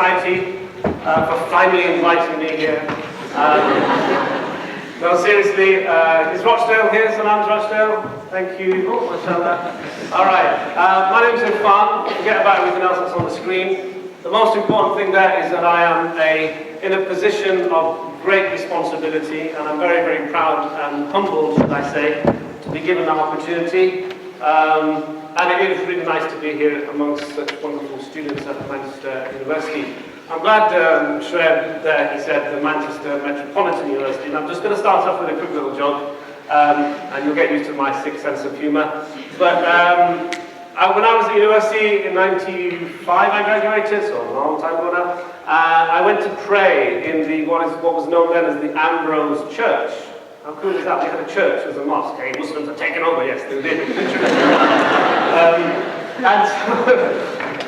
Society for finally inviting me here. No, seriously, is Rochdale here? Salam to Rochdale. Thank you. Oh, mashallah. All right. My name's Irfan. Forget about everything else that's on the screen. The most important thing there is that I am in a position of great responsibility, and I'm very, very proud and humbled, should I say, to be given that opportunity. And it is really nice to be here amongst such wonderful students at Manchester University. I'm glad Shred there, he said the Manchester Metropolitan University, and I'm just going to start off with a quick little joke, and you'll get used to my sick sense of humour. But when I was at university in '95, I graduated, so a long time ago now, I went to pray in what was known then as the Ambrose Church. How cool is that? We had a church as a mosque. Hey, Muslims have taken over, yes, they did. And so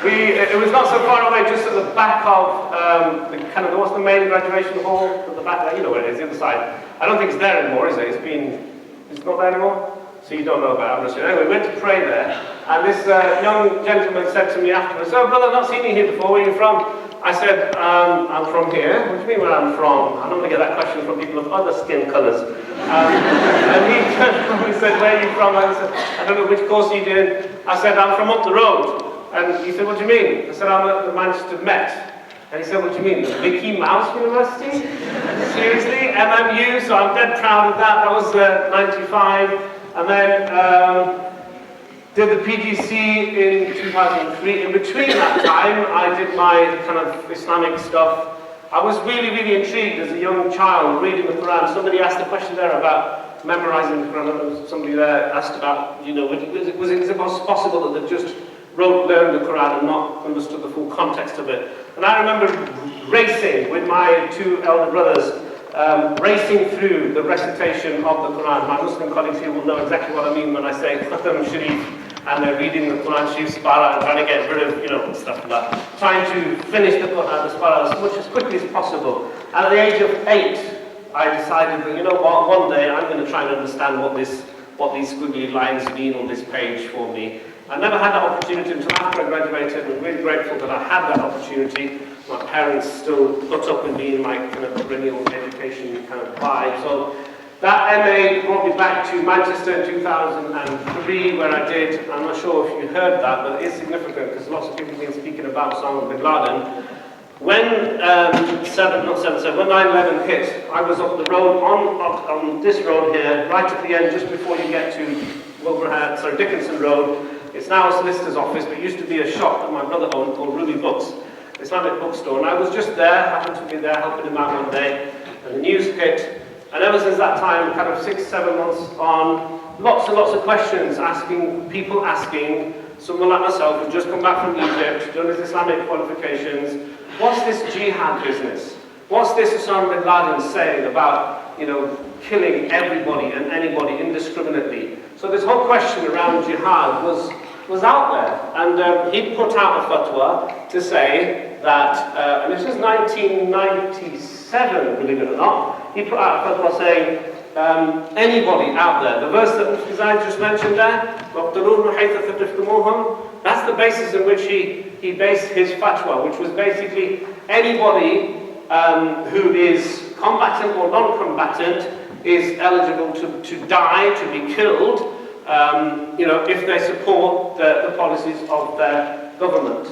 it was not so far away, just at the back of what's the main graduation hall at the back there? You know where it is, the other side. I don't think it's there anymore, is it? It's not there anymore? So you don't know about it. Anyway, we went to pray there, and this young gentleman said to me afterwards, "Oh, brother, I've not seen you here before. Where are you from?" I said, "I'm from here." "What do you mean where I'm from?" I normally get that question from people of other skin colours. And he said, "Where are you from?" I said, "I don't know, which course are you doing?" I said, "I'm from up the road." And he said, "What do you mean?" I said, "I'm at the Manchester Met." And he said, "What do you mean? The Mickey Mouse University?" Seriously? MMU? So I'm dead proud of that. That was 95. And then did the PGC in 2003. In between that time, I did my kind of Islamic stuff. I was really, really intrigued as a young child reading the Quran. Somebody asked a question there about memorizing the Quran. Somebody there asked about, was it possible that they just learned the Quran and not understood the full context of it? And I remember racing with my two elder brothers, racing through the recitation of the Quran. My Muslim colleagues here will know exactly what I mean when I say Khatam Sharif, and they're reading the Quran Sharif Spara and trying to get rid of, stuff like that. Trying to finish the Spara as quickly as possible. And at the age of 8, I decided that, one day I'm going to try and understand what these squiggly lines mean on this page for me. I never had that opportunity until after I graduated. I'm really grateful that I had that opportunity. My parents still put up with me in my kind of perennial education kind of vibe. So that MA brought me back to Manchester in 2003, where I did, I'm not sure if you heard that, but it is significant because lots of people have been speaking about Osama bin Laden. When 9/11 hit, I was up the road, on this road here, right at the end, just before you get to Dickinson Road. It's now a solicitor's office, but it used to be a shop that my brother owned called Ruby Books, Islamic bookstore. And I was just there, happened to be there, helping him out one day, and the news hit. And ever since that time, kind of 6-7 months on, lots and lots of questions, people asking, someone like myself who's just come back from Egypt, done his Islamic qualifications, what's this jihad business? What's this Osama bin Laden saying about, killing everybody and anybody indiscriminately? So this whole question around jihad was out there. And he put out a fatwa to say that, and this is 1997, believe it or not, he put out a fatwa saying, anybody out there, the verse that I just mentioned there, that's the basis in which he based his fatwa, which was basically anybody who is combatant or non-combatant is eligible to die, to be killed, if they support the policies of their government.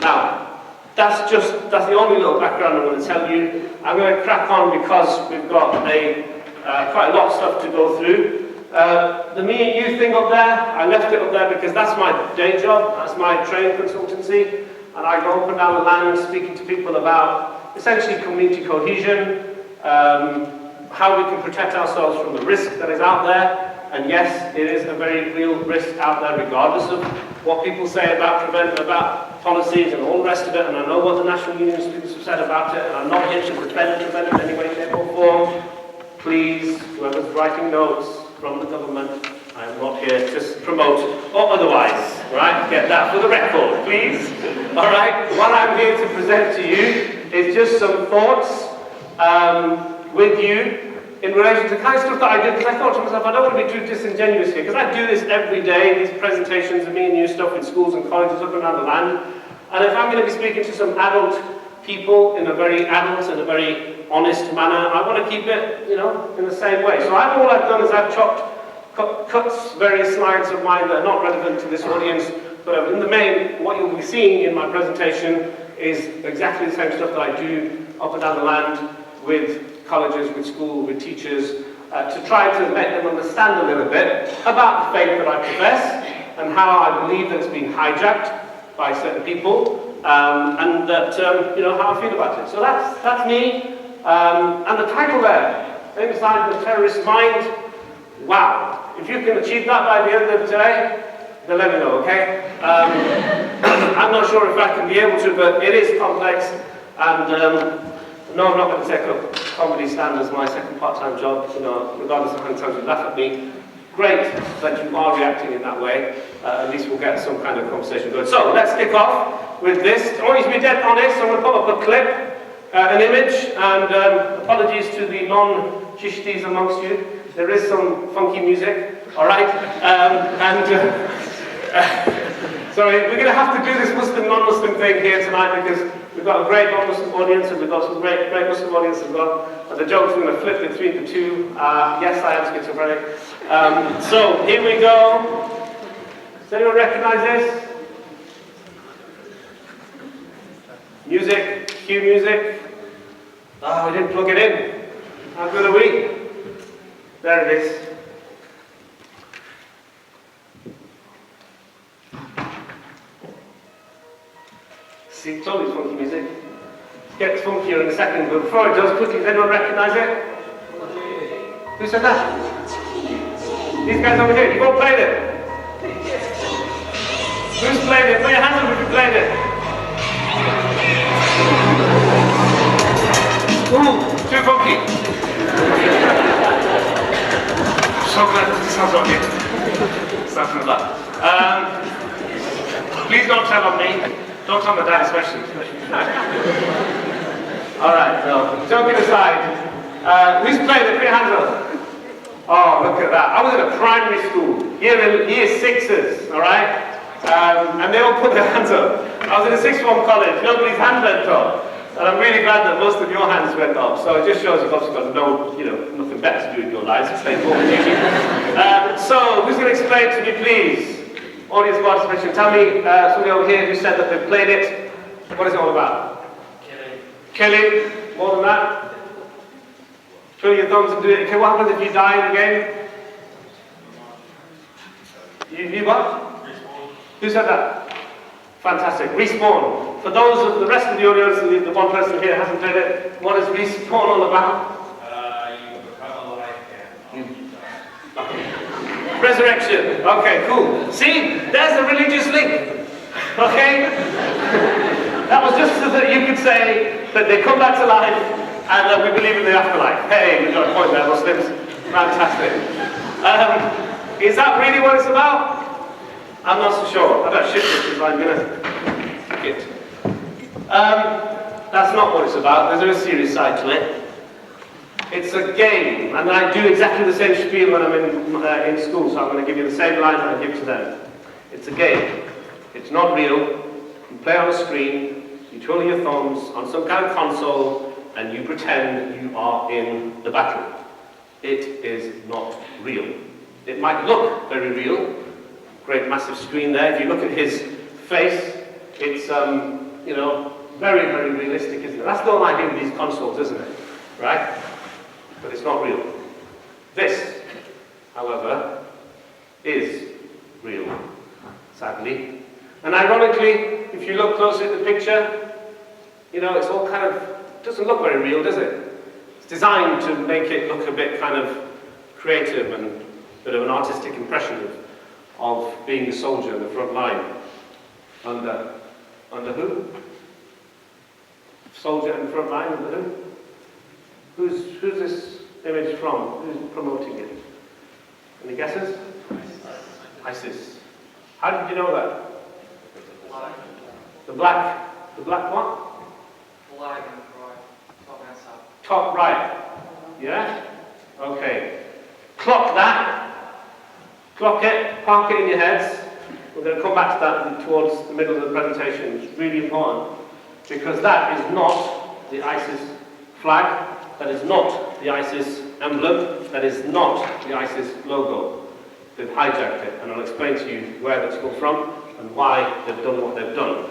Now, that's the only little background I'm going to tell you. I'm going to crack on because we've got quite a lot of stuff to go through. The Me and You thing up there, I left it up there because that's my day job, that's my training consultancy, and I go up and down the land speaking to people about essentially community cohesion, how we can protect ourselves from the risk that is out there. And yes, it is a very real risk out there, regardless of what people say about policies and all the rest of it. And I know what the National Union students have said about it, and I'm not here to defend it in any way, shape or form. Please, whoever's writing notes from the government, I am not here to promote or otherwise, right? Get that for the record, please. All right, what I'm here to present to you is just some thoughts with you in relation to the kind of stuff that I did, because I thought to myself, I don't want to be too disingenuous here, because I do this every day, these presentations of Me and You stuff in schools and colleges up and down the land. And if I'm going to be speaking to some adult people in a very adult and a very honest manner. I want to keep it, you know, in the same way. So all I've done is I've cut various slides of mine that are not relevant to this audience, but in the main, what you'll be seeing in my presentation is exactly the same stuff that I do up and down the land with colleges, with schools, with teachers, to try to make them understand a little bit about the faith that I profess and how I believe that it's been hijacked by certain people, and that, you know, how I feel about it. So that's me, and the title there, Inside the Terrorist Mind. Wow, if you can achieve that by the end of today, then let me know, okay? I'm not sure if I can be able to, but it is complex, and no, I'm not going to take up comedy stand as my second part-time job, you know, regardless of how many times you laugh at me. Great that you are reacting in that way. At least we'll get some kind of conversation going. So let's kick off with this. I want you to be dead honest. I'm going to put up a clip, an image, and apologies to the non-Chishtis amongst you. There is some funky music, all right? Sorry, we're going to have to do this Muslim, non-Muslim thing here tonight because we've got a great non-Muslim audience and we've got some great Muslim audience as well. And the joke's going to flip between the two. Yes, I am schizophrenic. So here we go. Does anyone recognize this? Music, cue music. Oh, we didn't plug it in. How good are we? There it is. See, it's always funky music. It gets funkier in a second, but before it does, quickly, does anyone recognize it? Who said that? These guys over here, you've all played it. Who's played it? Put your hands up if you played it. Ooh, too funky. So glad this sounds okay. Sounds like that. Please don't tell on me. Don't tell my dad especially. Alright, no. Joking aside, who's played it? Put your hands up. Oh, look at that. I was in a primary school, year sixes, alright? And they all put their hands up. I was in a sixth form college, nobody's hand went up. And I'm really glad that most of your hands went up. So it just shows you've obviously got no, you know, nothing better to do with your lives, explain what we're doing. So, who's going to explain to me, please? Audience participation. Tell me, somebody over here who said that they've played it. What is it all about? Killing. More than that? Twiddle your thumbs and do it. Okay, what happens if you die in the game? You what? Respawn. Who said that? Fantastic. Respawn. For those of the rest of the audience, the one person here hasn't played it, what is Respawn all about? You become alive again. Resurrection. Okay, cool. See, there's the religious link. Okay? That was just so that you could say that they come back to life and that we believe in the afterlife. Hey, we got a point there, Muslims. Fantastic. Is that really what it's about? I'm not so sure. I better shift this because I'm going to kick it. That's not what it's about. There's a serious side to it. It's a game, and I do exactly the same spiel when I'm in school, so I'm going to give you the same line that I give to them. It's a game. It's not real. You play on a screen, you twirl your thumbs on some kind of console, and you pretend you are in the battle. It is not real. It might look very real. Great massive screen there. If you look at his face, it's, you know, very, very realistic, isn't it? That's the whole idea with these consoles, isn't it? Right? But it's not real. This, however, is real, sadly. And ironically, if you look closely at the picture, you know, it's all kind of, doesn't look very real, does it? It's designed to make it look a bit kind of creative and a bit of an artistic impression of being the soldier in the front line. Under who? Soldier in the front line, under who? Who's this image from? Who's promoting it? Any guesses? ISIS. How did you know that? The black what? Flag and right, top and south. Top right. Yeah? Okay. Clock that. Clock it, park it in your heads. We're going to come back to that towards the middle of the presentation. It's really important. because that is not the ISIS flag, that is not the ISIS emblem, that is not the ISIS logo. They've hijacked it, and I'll explain to you where that's come from and why they've done what they've done.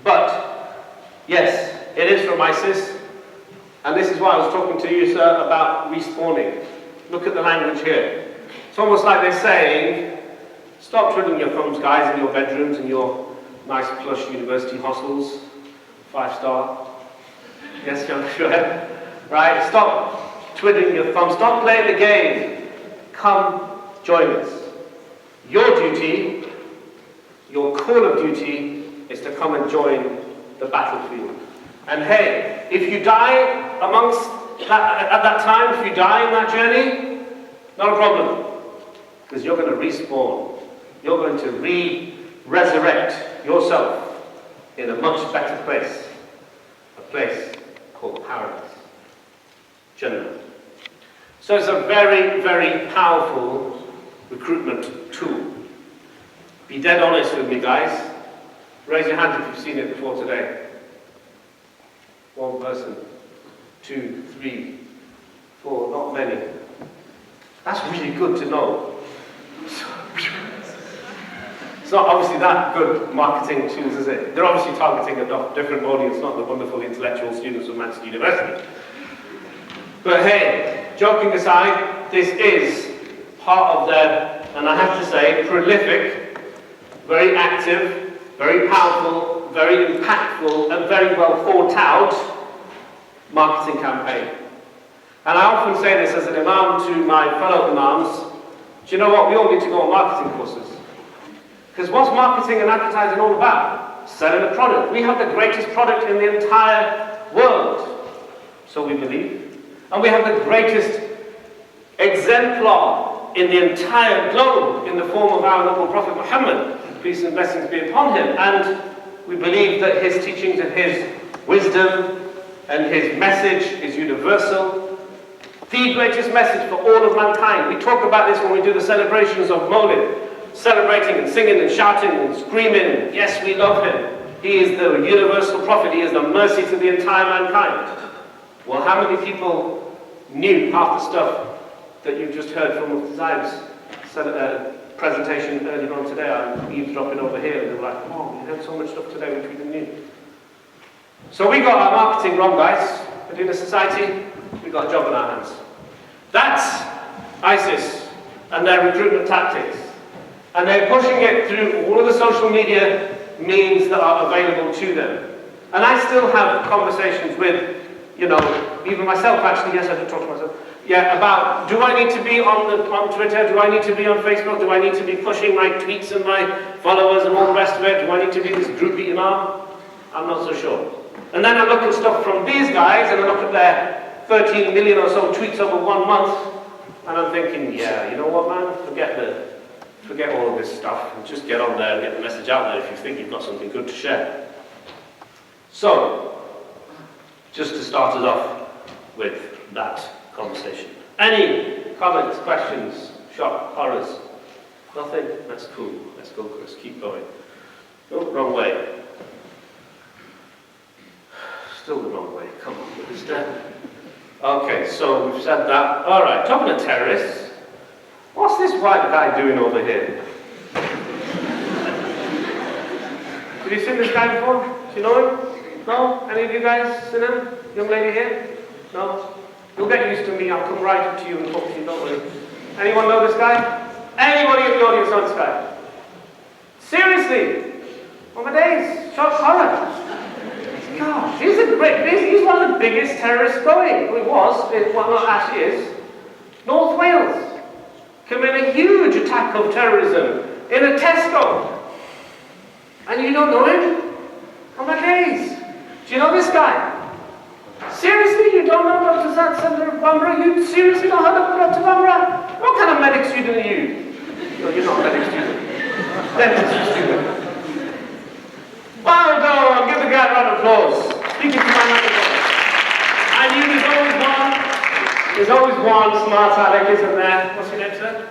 But, yes, it is from ISIS, and this is why I was talking to you, sir, about respawning. Look at the language here. It's almost like they're saying, stop twiddling your thumbs, guys, in your bedrooms, in your nice plush university hostels, 5-star. Yes, John, go ahead. Right, stop twiddling your thumbs, stop playing the game. Come join us. Your duty, your call of duty, is to come and join the battlefield. And hey, if you die amongst that, at that time, if you die in that journey, not a problem. Because you're going to respawn. You're going to resurrect yourself in a much better place. A place called paradise. Jannah. So it's a very, very powerful recruitment tool. Be dead honest with me, guys. Raise your hand if you've seen it before today. One person, 2, 3, 4, not many. That's really good to know. It's not obviously that good marketing tools, is it? They're obviously targeting a different audience, not the wonderful intellectual students of Manchester University. But hey, joking aside, this is part of their, and I have to say, prolific, very active, very powerful, very impactful, and very well thought out marketing campaign. And I often say this as an imam to my fellow imams, do you know what? We all need to go on marketing courses. Because what's marketing and advertising all about? Selling a product. We have the greatest product in the entire world, so we believe. And we have the greatest exemplar in the entire globe in the form of our noble Prophet Muhammad, peace and blessings be upon him. And we believe that his teachings and his wisdom and his message is universal. The greatest message for all of mankind. We talk about this when we do the celebrations of Mawlid. Celebrating and singing and shouting and screaming, yes, we love him. He is the universal prophet. He is the mercy to the entire mankind. Well, how many people knew half the stuff that you've just heard from Mufti Zaid's presentation earlier on today? I'm eavesdropping over here, and they were like, oh, we heard so much stuff today which we didn't know. So we got our marketing wrong, guys. In a society, we got a job in our hands. That's ISIS and their recruitment tactics. And they're pushing it through all of the social media means that are available to them. And I still have conversations with, you know, even myself actually, yes, I do talk to myself, yeah, about, do I need to be on Twitter? Do I need to be on Facebook? Do I need to be pushing my tweets and my followers and all the rest of it? Do I need to be this groupie imam? I'm not so sure. And then I look at stuff from these guys, and I look at their 13 million or so tweets over 1 month, and I'm thinking, yeah, you know what, man? Forget all of this stuff, and just get on there and get the message out there if you think you've got something good to share. So, just to start us off with that conversation. Any comments, questions, shock, horrors? Nothing? That's cool. Let's go, Chris. Keep going. Oh, wrong way. Still the wrong way. Come on, with this down. Okay, so we've said that. All right, talking of terrorists, what's this white guy doing over here? Have you seen this guy before? Do you know him? No? Any of you guys seen him? Young lady here? No? You'll get used to me. I'll come right up to you and talk to you, don't worry. Anyone know this guy? Anybody in the audience know this guy? Seriously? Oh my days, shock horror. Gosh, he's one of the biggest terrorists going. Well, he was, well, not actually is. North Wales committed a huge attack of terrorism in a Tesco. And you don't know him? Oh my days. Do you know this guy? Seriously, you don't know Dr. Sandra Bumrah? You seriously don't heard of Dr. Bumrah? What kind of medic student are you? No, you're not a medic student. Dentist student. Well done, give the guy a round of applause. Speaking to my manager. I knew there's always one smart aleck, isn't there? What's your name, sir?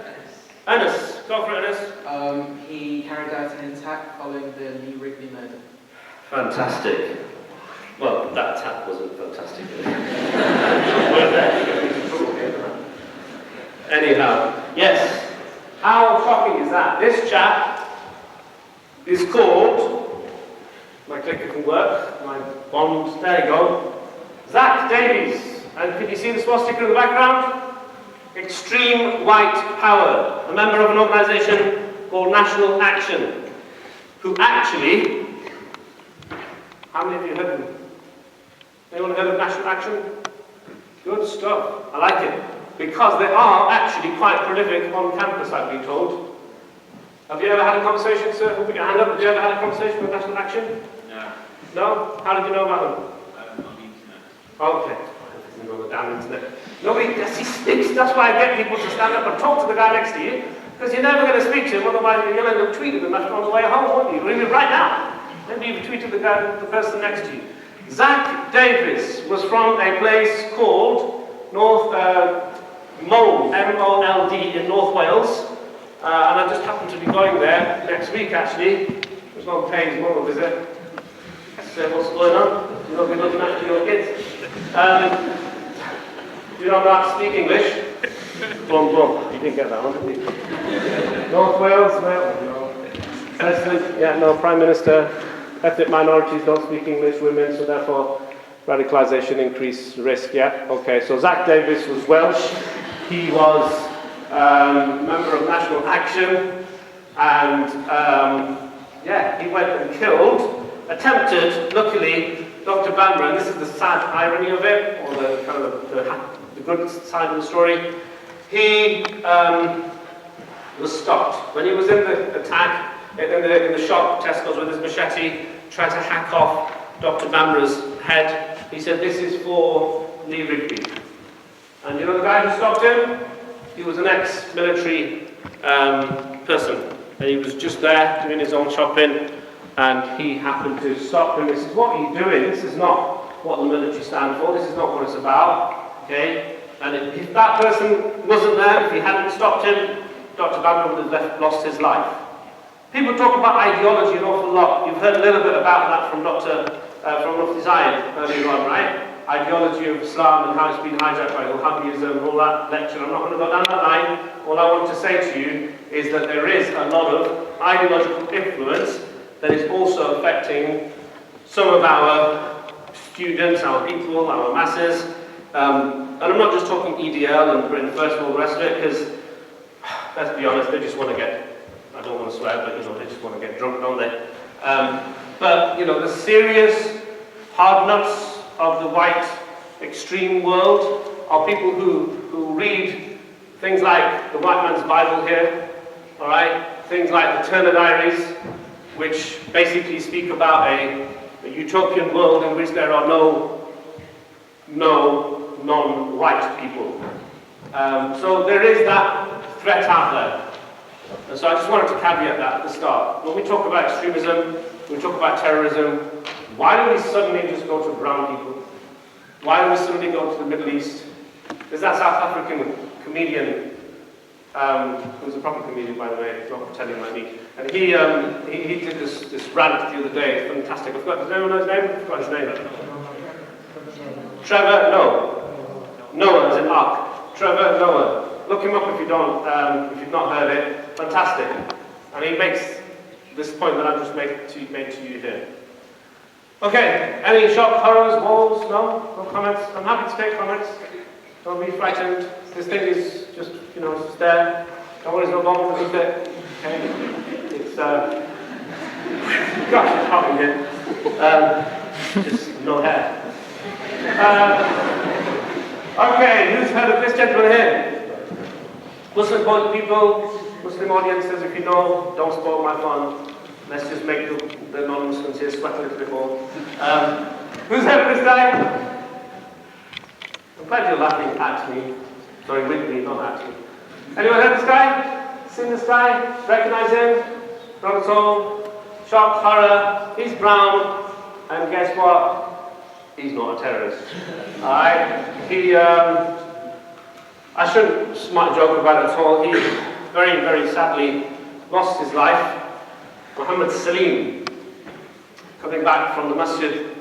Anas. Go for it, Anas. He carried out an attack following the Lee Wrigley murder. Fantastic. Well, that attack wasn't fantastic. Weren't there? Anyhow, yes. How shocking is that? This chap is called, my clicker can work, my bond, there you go, Zach Davies. And can you see the swastika in the background? Extreme White Power, a member of an organisation called National Action, who actually, how many of you heard of them? Anyone heard of National Action? Good stuff, I like it. Because they are actually quite prolific on campus, I've been told. Have you ever had a conversation, sir? Put your hand up. Have you ever had a conversation with National Action? No. No? How did you know about them? On the internet. Okay. On the damn internet. Nobody, that's why I get people to stand up and talk to the guy next to you, because you're never going to speak to him, otherwise you'll end up tweeting him on the way home, won't you? Or even right now. Maybe you've tweeted the person next to you. Zach Davies was from a place called Mold, M-O-L-D, in North Wales, and I just happened to be going there next week actually. There's no paying tomorrow visit. So what's going on? You're not going to be looking after your kids. You don't know how to speak English? Blum blum. You didn't get that one, did you? North Wales, no. President, yeah, no. Prime Minister, ethnic minorities don't speak English, women, so therefore radicalization increased risk, yeah? Okay, so Zach Davies was Welsh. He was a member of National Action, and yeah, he went and attempted, luckily, Dr. Bamber, and this is the sad irony of it, or the kind of the good side of the story, he was stopped. When he was in the attack, in the shop, Tesco's with his machete, tried to hack off Dr. Bamber's head, he said, "This is for Lee Rigby." And you know the guy who stopped him? He was an ex-military person. And he was just there doing his own shopping, and he happened to stop him. He says, "What are you doing? This is not what the military stand for. This is not what it's about." Okay? And if that person wasn't there, if he hadn't stopped him, Dr. Bamber would have lost his life. People talk about ideology an awful lot. You've heard a little bit about that from from Mufti Zayed earlier on, right? Ideology of Islam and how it's been hijacked by Wahhabism, all that lecture. I'm not going to go down that line. All I want to say to you is that there is a lot of ideological influence that is also affecting some of our students, our people, our masses. And I'm not just talking EDL and Britain First and all the rest of it, because, let's be honest, they just want to get, I don't want to swear, but they just want to get drunk, don't they? But, the serious hard nuts of the white extreme world are people who read things like the White Man's Bible here, all right? Things like the Turner Diaries, which basically speak about a utopian world in which there are no non-white people. So there is that threat out there. And so I just wanted to caveat that at the start. When we talk about extremism, when we talk about terrorism, why do we suddenly just go to brown people? Why do we suddenly go to the Middle East? There's that South African comedian, who's a proper comedian, by the way, he's not pretending like me. And he did this rant the other day, fantastic. Does anyone know his name? I forgot his name. Trevor Noah, as in Ark. Trevor Noah. Look him up if you don't, if you've not heard it. Fantastic. And he makes this point that I've just made to you here. Okay, any shock, horrors, walls? No comments? I'm happy to take comments. Don't be frightened. This thing is just, it's just there. Don't worry, there's no bomb underneath it. Okay, it's gosh, it's hot in here. Just no hair. Okay, who's heard of this gentleman here? Muslim people, Muslim audiences, if you know, don't spoil my fun. Let's just make the non-Muslims here sweat a little bit more. Who's heard of this guy? I'm glad you're laughing at me. Sorry, with me, not at me. Anyone heard this guy? Seen this guy? Recognize him? Not at all. Shock, horror. He's brown. And guess what? He's not a terrorist. Alright? He, I shouldn't smart joke about it at all. He very, very sadly lost his life. Muhammad Salim, coming back from the masjid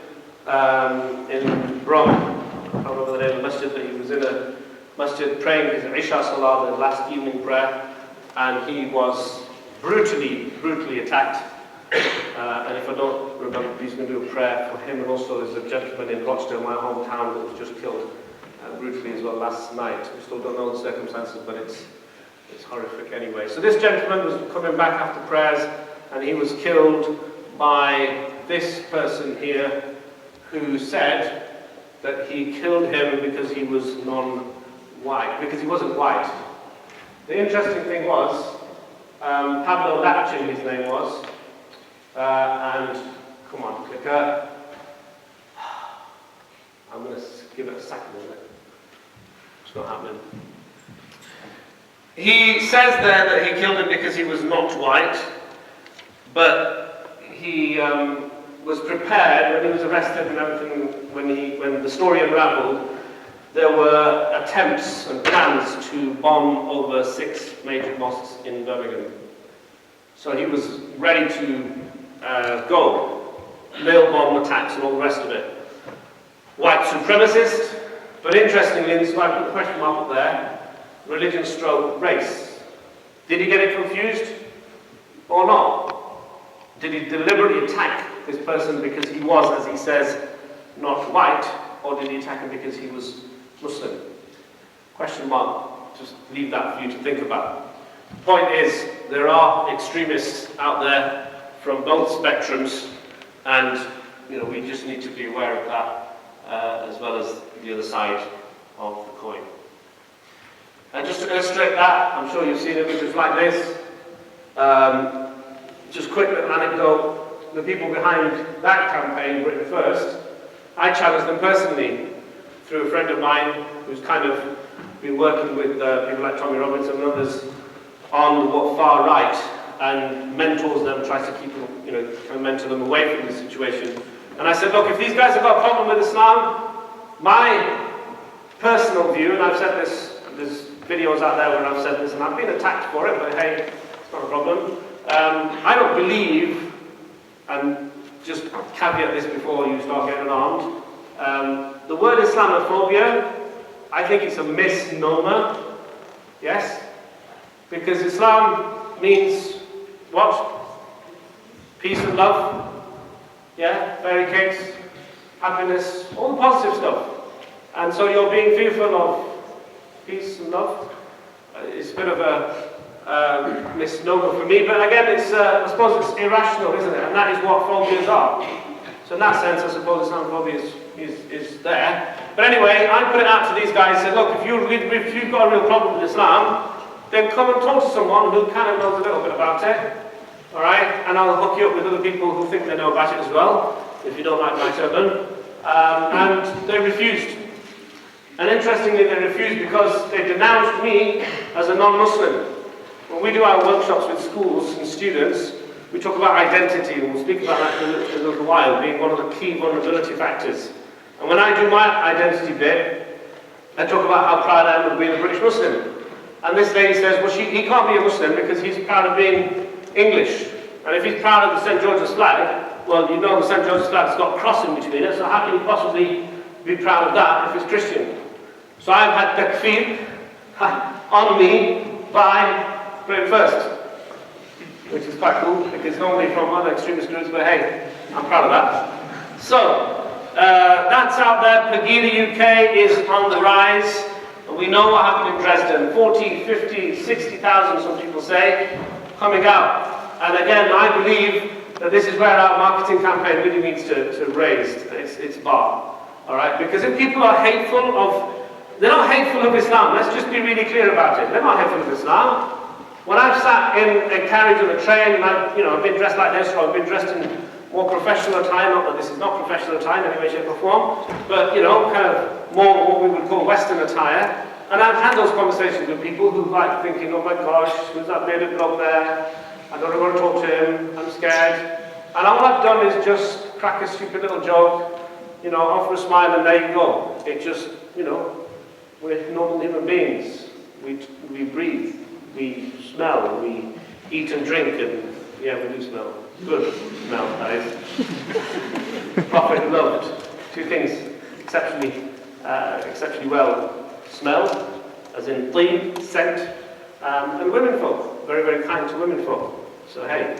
in Rome. I can't remember the name of the masjid, but he was in a masjid praying his Isha Salah, the last evening prayer, and he was brutally attacked. And if I don't remember, please going to do a prayer for him. And also there's a gentleman in Rochdale, my hometown, that was just killed brutally as well last night. We still don't know the circumstances, but it's horrific anyway. So this gentleman was coming back after prayers, and he was killed by this person here, who said that he killed him because he was non-white, because he wasn't white. The interesting thing was, Pablo Lapchin, his name was, and come on, clicker. I'm going to give it a second, isn't it? It's not happening. He says there that he killed him because he was not white, but he was prepared when he was arrested and everything. When the story unraveled, there were attempts and plans to bomb over 6 major mosques in Birmingham. So he was ready to go, mail bomb attacks and all the rest of it. White supremacist, but interestingly, this is why I put the question mark up there, religion stroke race. Did he get it confused or not? Did he deliberately attack this person because he was, as he says, not white, or did he attack him because he was Muslim? Question mark, just leave that for you to think about. The point is, there are extremists out there from both spectrums, and we just need to be aware of that, as well as the other side of the coin. And just to illustrate that, I'm sure you've seen images like this. Just quick little anecdote. The people behind that campaign, Britain First, I challenged them personally through a friend of mine who's kind of been working with people like Tommy Robinson and others on the far right, and mentors them, tries to keep them, kind of mentor them away from the situation. And I said, look, if these guys have got a problem with Islam, my personal view, and I've said this, there's videos out there where I've said this, and I've been attacked for it, but hey, it's not a problem. I don't believe, and just caveat this before you start getting alarmed, the word Islamophobia, I think it's a misnomer, yes? Because Islam means what? Peace and love, yeah? Fairy cakes, happiness, all the positive stuff. And so you're being fearful of peace and love. It's a bit of a misnomer for me, but again, I suppose it's irrational, isn't it? And that is what phobias are. So in that sense, I suppose Islamophobia is there. But anyway, I put it out to these guys and said, look, if you've got a real problem with Islam, then come and talk to someone who kind of knows a little bit about it. All right? And I'll hook you up with other people who think they know about it as well, if you don't like my turban. And they refused. And interestingly, they refused because they denounced me as a non-Muslim. When we do our workshops with schools and students, we talk about identity, and we'll speak about that in a little while, being one of the key vulnerability factors. And when I do my identity bit, I talk about how proud I am of being a British Muslim. And this lady says, well, he can't be a Muslim because he's proud of being English. And if he's proud of the St. George's flag, well, you know the St. George's flag's got a cross in between it, so how can he possibly be proud of that if he's Christian? So I've had takfir on me by Britain First, which is quite cool, because normally from other extremist groups, but hey, I'm proud of that. So, that's out there. Pegida UK is on the rise. We know what happened in Dresden, 40, 50, 60,000, some people say, coming out. And again, I believe that this is where our marketing campaign really needs to raise its bar. All right? Because if people are hateful of, they're not hateful of Islam, let's just be really clear about it. They're not hateful of Islam. When I've sat in a carriage on a train and I've been dressed like this, or I've been dressed in more professional attire, not that this is not professional attire in any way, shape or form, but kind of more what we would call Western attire. And I've had those conversations with people who like thinking, oh my gosh, who's that bearded bloke there? I don't want to talk to him, I'm scared. And all I've done is just crack a stupid little joke, offer a smile, and there you go. It just, we're normal human beings. We breathe, we smell, we eat and drink, and yeah, we do smell. Good smell, that is. Prophet loved two things exceptionally well smell, as in clean, scent, and women folk, very, very kind to women folk. So hey,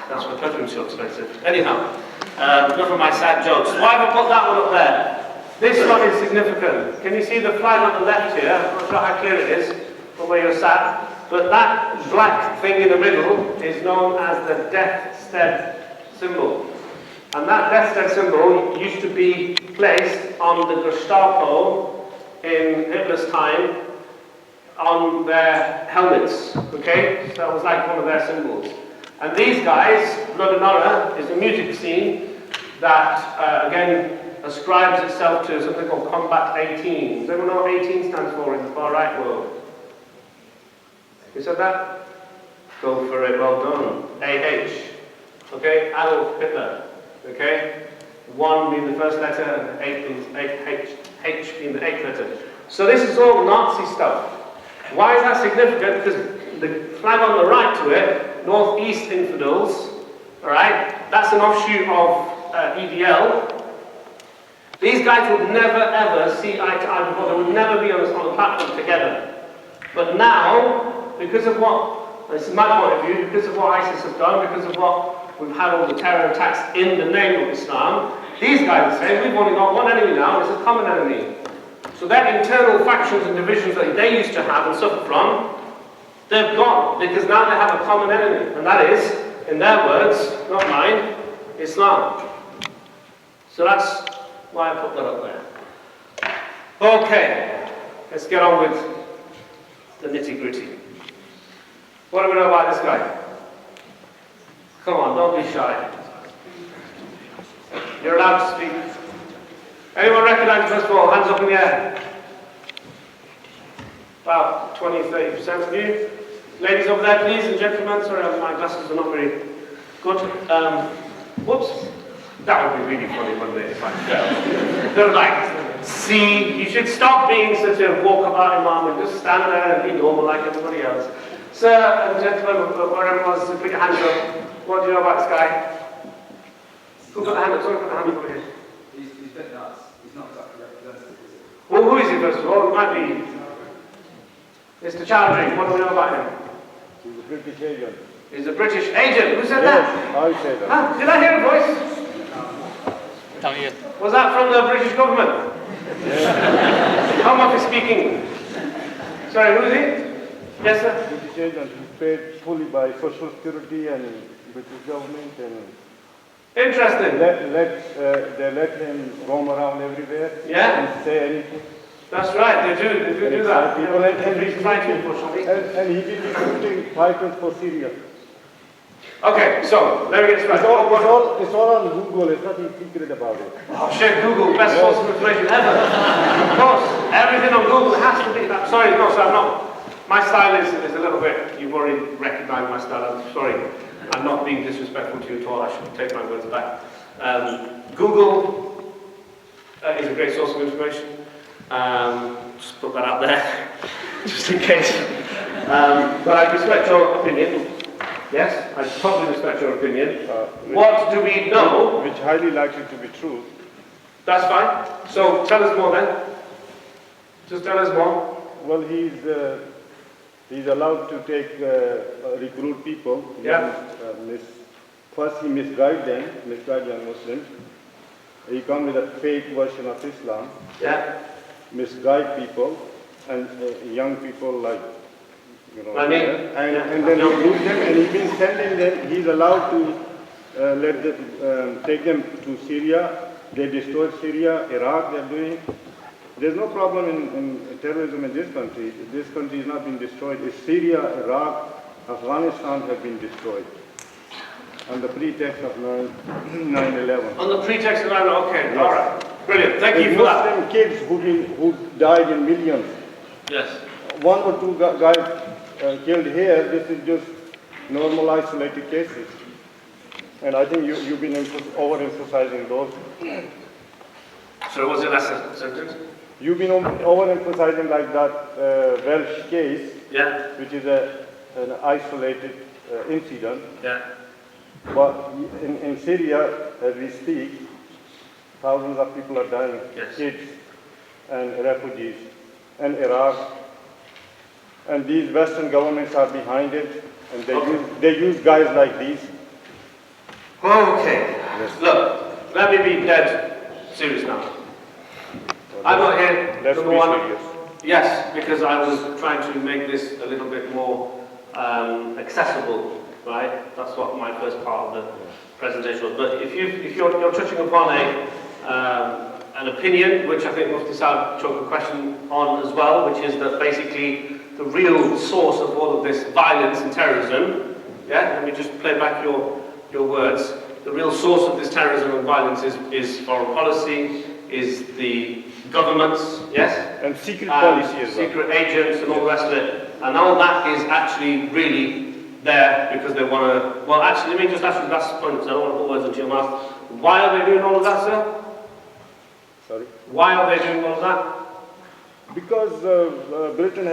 that's why perfume's so expensive. Anyhow, enough of my sad jokes. Why have I put that one up there? This one is significant. Can you see the flag on the left here? I'm not sure how clear it is from where you're sat, but that black thing in the middle is known as the death stead symbol. And that death stead symbol used to be placed on the Gestapo in Hitler's time on their helmets, okay? So that was like one of their symbols. And these guys, Blood and Honor, is a music scene that, again, ascribes itself to something called Combat 18. Does everyone know what 18 stands for in the far-right world? Who said that? Go for it, well done. AH, okay? Adolf Hitler, okay? 1 being the first letter and H being the 8th letter. So this is all Nazi stuff. Why is that significant? Because the flag on the right to it, Northeast Infidels, alright, that's an offshoot of EDL. These guys would never ever see eye to eye before, they would never be on the platform together. But now, because of what, this is my point of view, because of what ISIS have done, because of what we've had all the terror attacks in the name of Islam, these guys are saying, we've only got one enemy now, and it's a common enemy. So their internal factions and divisions that they used to have and suffer from, they've gone, because now they have a common enemy, and that is, in their words, not mine, Islam. So that's why I put that up there. Okay, let's get on with the nitty-gritty. What do we know about this guy? Come on, don't be shy. You're allowed to speak. Anyone recognize him, first of all? Hands up in the air. About 20-30% of you. Ladies over there, please, and gentlemen. Sorry, my glasses are not very good. Whoops. That would be really funny, wouldn't it, if I fell? They're like, see, you should stop being such a walkabout Imam and just stand there and be normal like everybody else. Sir and gentlemen, wherever it was, put your hands up. What do you know about this guy? Who put the hand up? Someone put the hand up over here. He's a bit nuts. He's not exactly representative, is he? Well, who is he, first of all? It might be Mr. Chowdhury. What do we know about him? He's a British agent. He's a British agent. Who said Yes, that? I said that. Huh? Did I hear a voice? Was that from the British government? Yes. Home Office speaking. Sorry, who is he? Yes, sir? British agent. He's paid fully by Social Security and British government, and Interesting. they let him roam around everywhere. Yeah. And say anything. That's right, they do that. People He's trying to, unfortunately. And he did recruiting fighters for Syria. Okay, so, let me get It's started. it's all on Google. There's nothing secret about it. Oh shit, Google, best source of information ever. Of course, everything on Google has to be that. Sorry, no, sir, I'm not. My style is a little bit, you've already recognized my style. I'm sorry, I'm not being disrespectful to you at all. I should take my words back. Google is a great source of information. Just put that out there, just in case. But I respect your opinion. Yes, I totally respect your opinion. What do we know? Which highly likely to be true. That's fine. So tell us more then. Just tell us more. Well, he's allowed to take recruit people. Yeah. First, he misguide young Muslims. He comes with a fake version of Islam. Yeah. Misguide people and young people like. Like me? And then recruit them, and he's been sending them. He's allowed to take them to Syria. They destroyed Syria, Iraq. They're doing. There's no problem in terrorism in this country. This country is not being destroyed. It's Syria, Iraq, Afghanistan have been destroyed on the pretext of 9/11. On the pretext of 9/11. Okay. Yes. All right. Brilliant. Thank you for that. Muslim kids who died in millions. Yes. One or two guys killed here. This is just normal isolated cases. And I think you've been overemphasizing those. So was it last sentence? You've been overemphasizing like that Welsh case, Yeah. which is an isolated incident. Yeah. But in Syria, as we speak, Thousands of people are dying, Yes. kids and refugees, and Iraq. And these Western governments are behind it, and they use guys like these. Okay. Yes. Look, let me be dead serious now. I'm not here, Let's number be one. serious. Yes, because I was trying to make this a little bit more accessible, right? That's what my first part of the presentation was. But if you're touching upon an opinion, which I think Mufti Saab took a question on as well, which is that basically the real source of all of this violence and terrorism, yeah, let me just play back your words. The real source of this terrorism and violence is foreign policy, is the governments, yes? And secret policy as well. Secret agents and all the rest of it. And all that is actually really there because they want to... Well, actually, let me just ask you the last point, because I don't want to put words into your mouth. Why are they doing all of that, sir? Sorry? Why are they doing all of that? Because Britain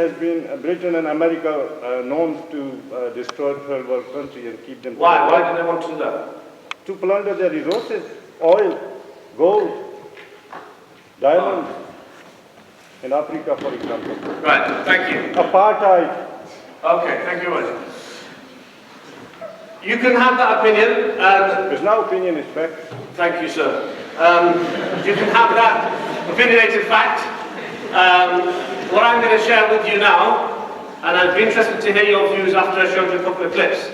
and America known to destroy third world countries and keep them. Why? Why do they want to do that? To plunder their resources, oil, gold, diamonds, in Africa, for example. Right, thank you. Apartheid. Okay, thank you very much. You can have that opinion, and There's no opinion, it's fact. thank you, sir. You can have that opinionated fact. What I'm going to share with you now, and I'd be interested to hear your views after I showed you a couple of clips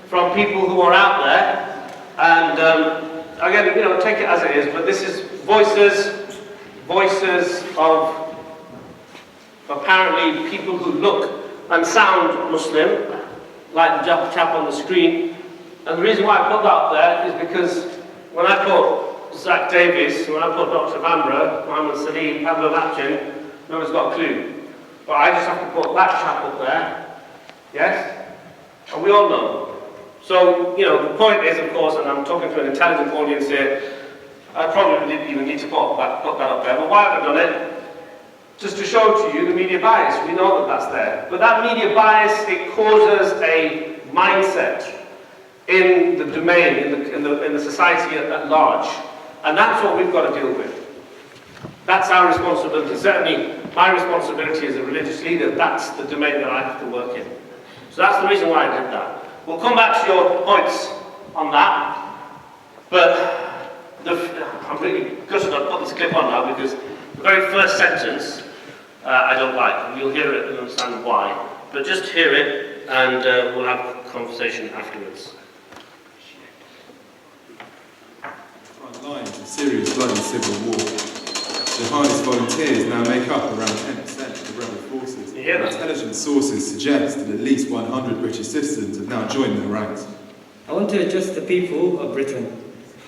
from people who are out there. And again, you know, take it as it is, but this is voices of apparently people who look and sound Muslim, like the chap on the screen. And the reason why I put that up there is because when I put Zach Davis, when I put Dr. Vambra, Mohammed Salim, Pablo Lapchin, no one's got a clue. But I just have to put that chap up there, yes? And we all know. So, you know, the point is, of course, and I'm talking to an intelligent audience here, I probably didn't even need to put that up there, but why have I done it? Just to show to you the media bias. We know that that's there. But that media bias, it causes a mindset in the domain, in the society at large. And that's what we've got to deal with. That's our responsibility. Certainly, my responsibility as a religious leader, that's the domain that I have to work in. So that's the reason why I did that. We'll come back to your points on that. But I'm really gutted I've put this clip on now because the very first sentence I don't like. You'll hear it and understand why. But just hear it and we'll have a conversation afterwards. Front lines of Syria's bloody civil war. Jihadist volunteers now make up around 10% of the rebel forces. You hear that? Intelligence sources suggest that at least 100 British citizens have now joined their ranks. I want to address the people of Britain.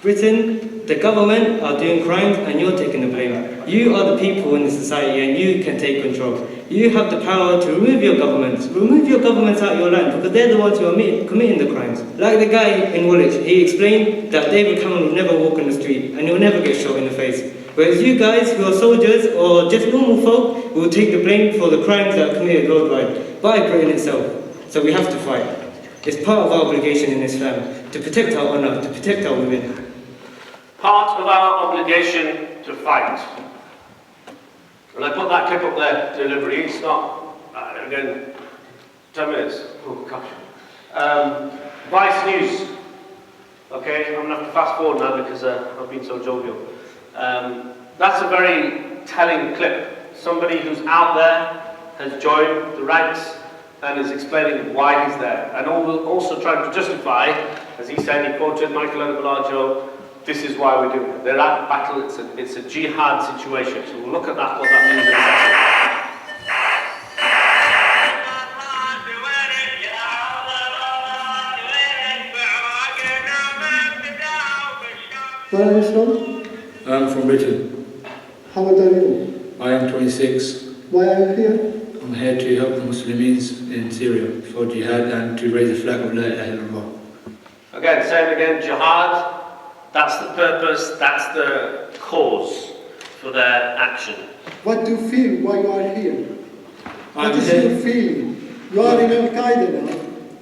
Britain, the government are doing crimes and you're taking the blame. You are the people in the society and you can take control. You have the power to remove your governments. Remove your governments out of your land because they're the ones who are committing the crimes. Like the guy in Woolwich, he explained that David Cameron will never walk in the street and he'll never get shot in the face. Whereas you guys who are soldiers or just normal folk will take the blame for the crimes that are committed worldwide by Britain itself. So we have to fight. It's part of our obligation in Islam to protect our honour, to protect our women. Part of our obligation to fight. And I put that clip up there deliberately. It's not, again, 10 minutes. Oh, gosh. Vice News. Okay, I'm going to have to fast forward now because I've been so jovial. That's a very telling clip. Somebody who's out there has joined the ranks and is explaining why he's there. And also trying to justify, as he said, he quoted Michael Bellagio, this is why we're doing it. They're at battle, it's a jihad situation. So we'll look at that, what that means in a second. Where are you from? I'm from Britain. How old are you? I am 26. Why are you here? I'm here to help the Muslims in Syria for jihad and to raise the flag of La ilaha illallah. Again, say it again, jihad, that's the purpose, that's the cause for their action. What do you feel while you are here? What I'm is here. your feeling? You are in Al-Qaeda now.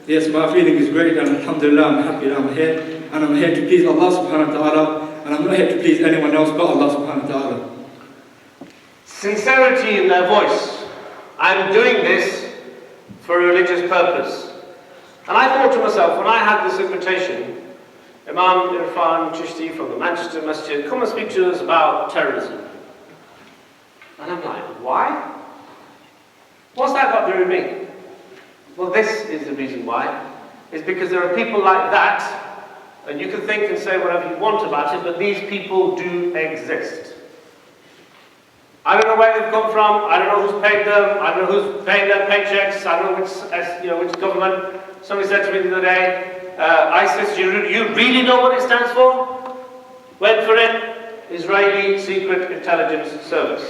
Yes, my feeling is great and alhamdulillah, I'm happy that I'm here. And I'm here to please Allah subhanahu wa ta'ala. And I'm I'm not here to please anyone else but Allah subhanahu wa ta'ala. Sincerity in their voice. I'm doing this for a religious purpose. And I thought to myself, when I had this invitation, Imam Irfan Chishti from the Manchester Masjid, come and speak to us about terrorism. And I'm like, why? What's that got to do with me? Well, this is the reason why. It's because there are people like that, and you can think and say whatever you want about it, but these people do exist. I don't know where they've come from, I don't know who's paid them, I don't know who's paying their paychecks, I don't know which government. Somebody said to me the other day, ISIS, you really know what it stands for? Went for it, Israeli Secret Intelligence Service.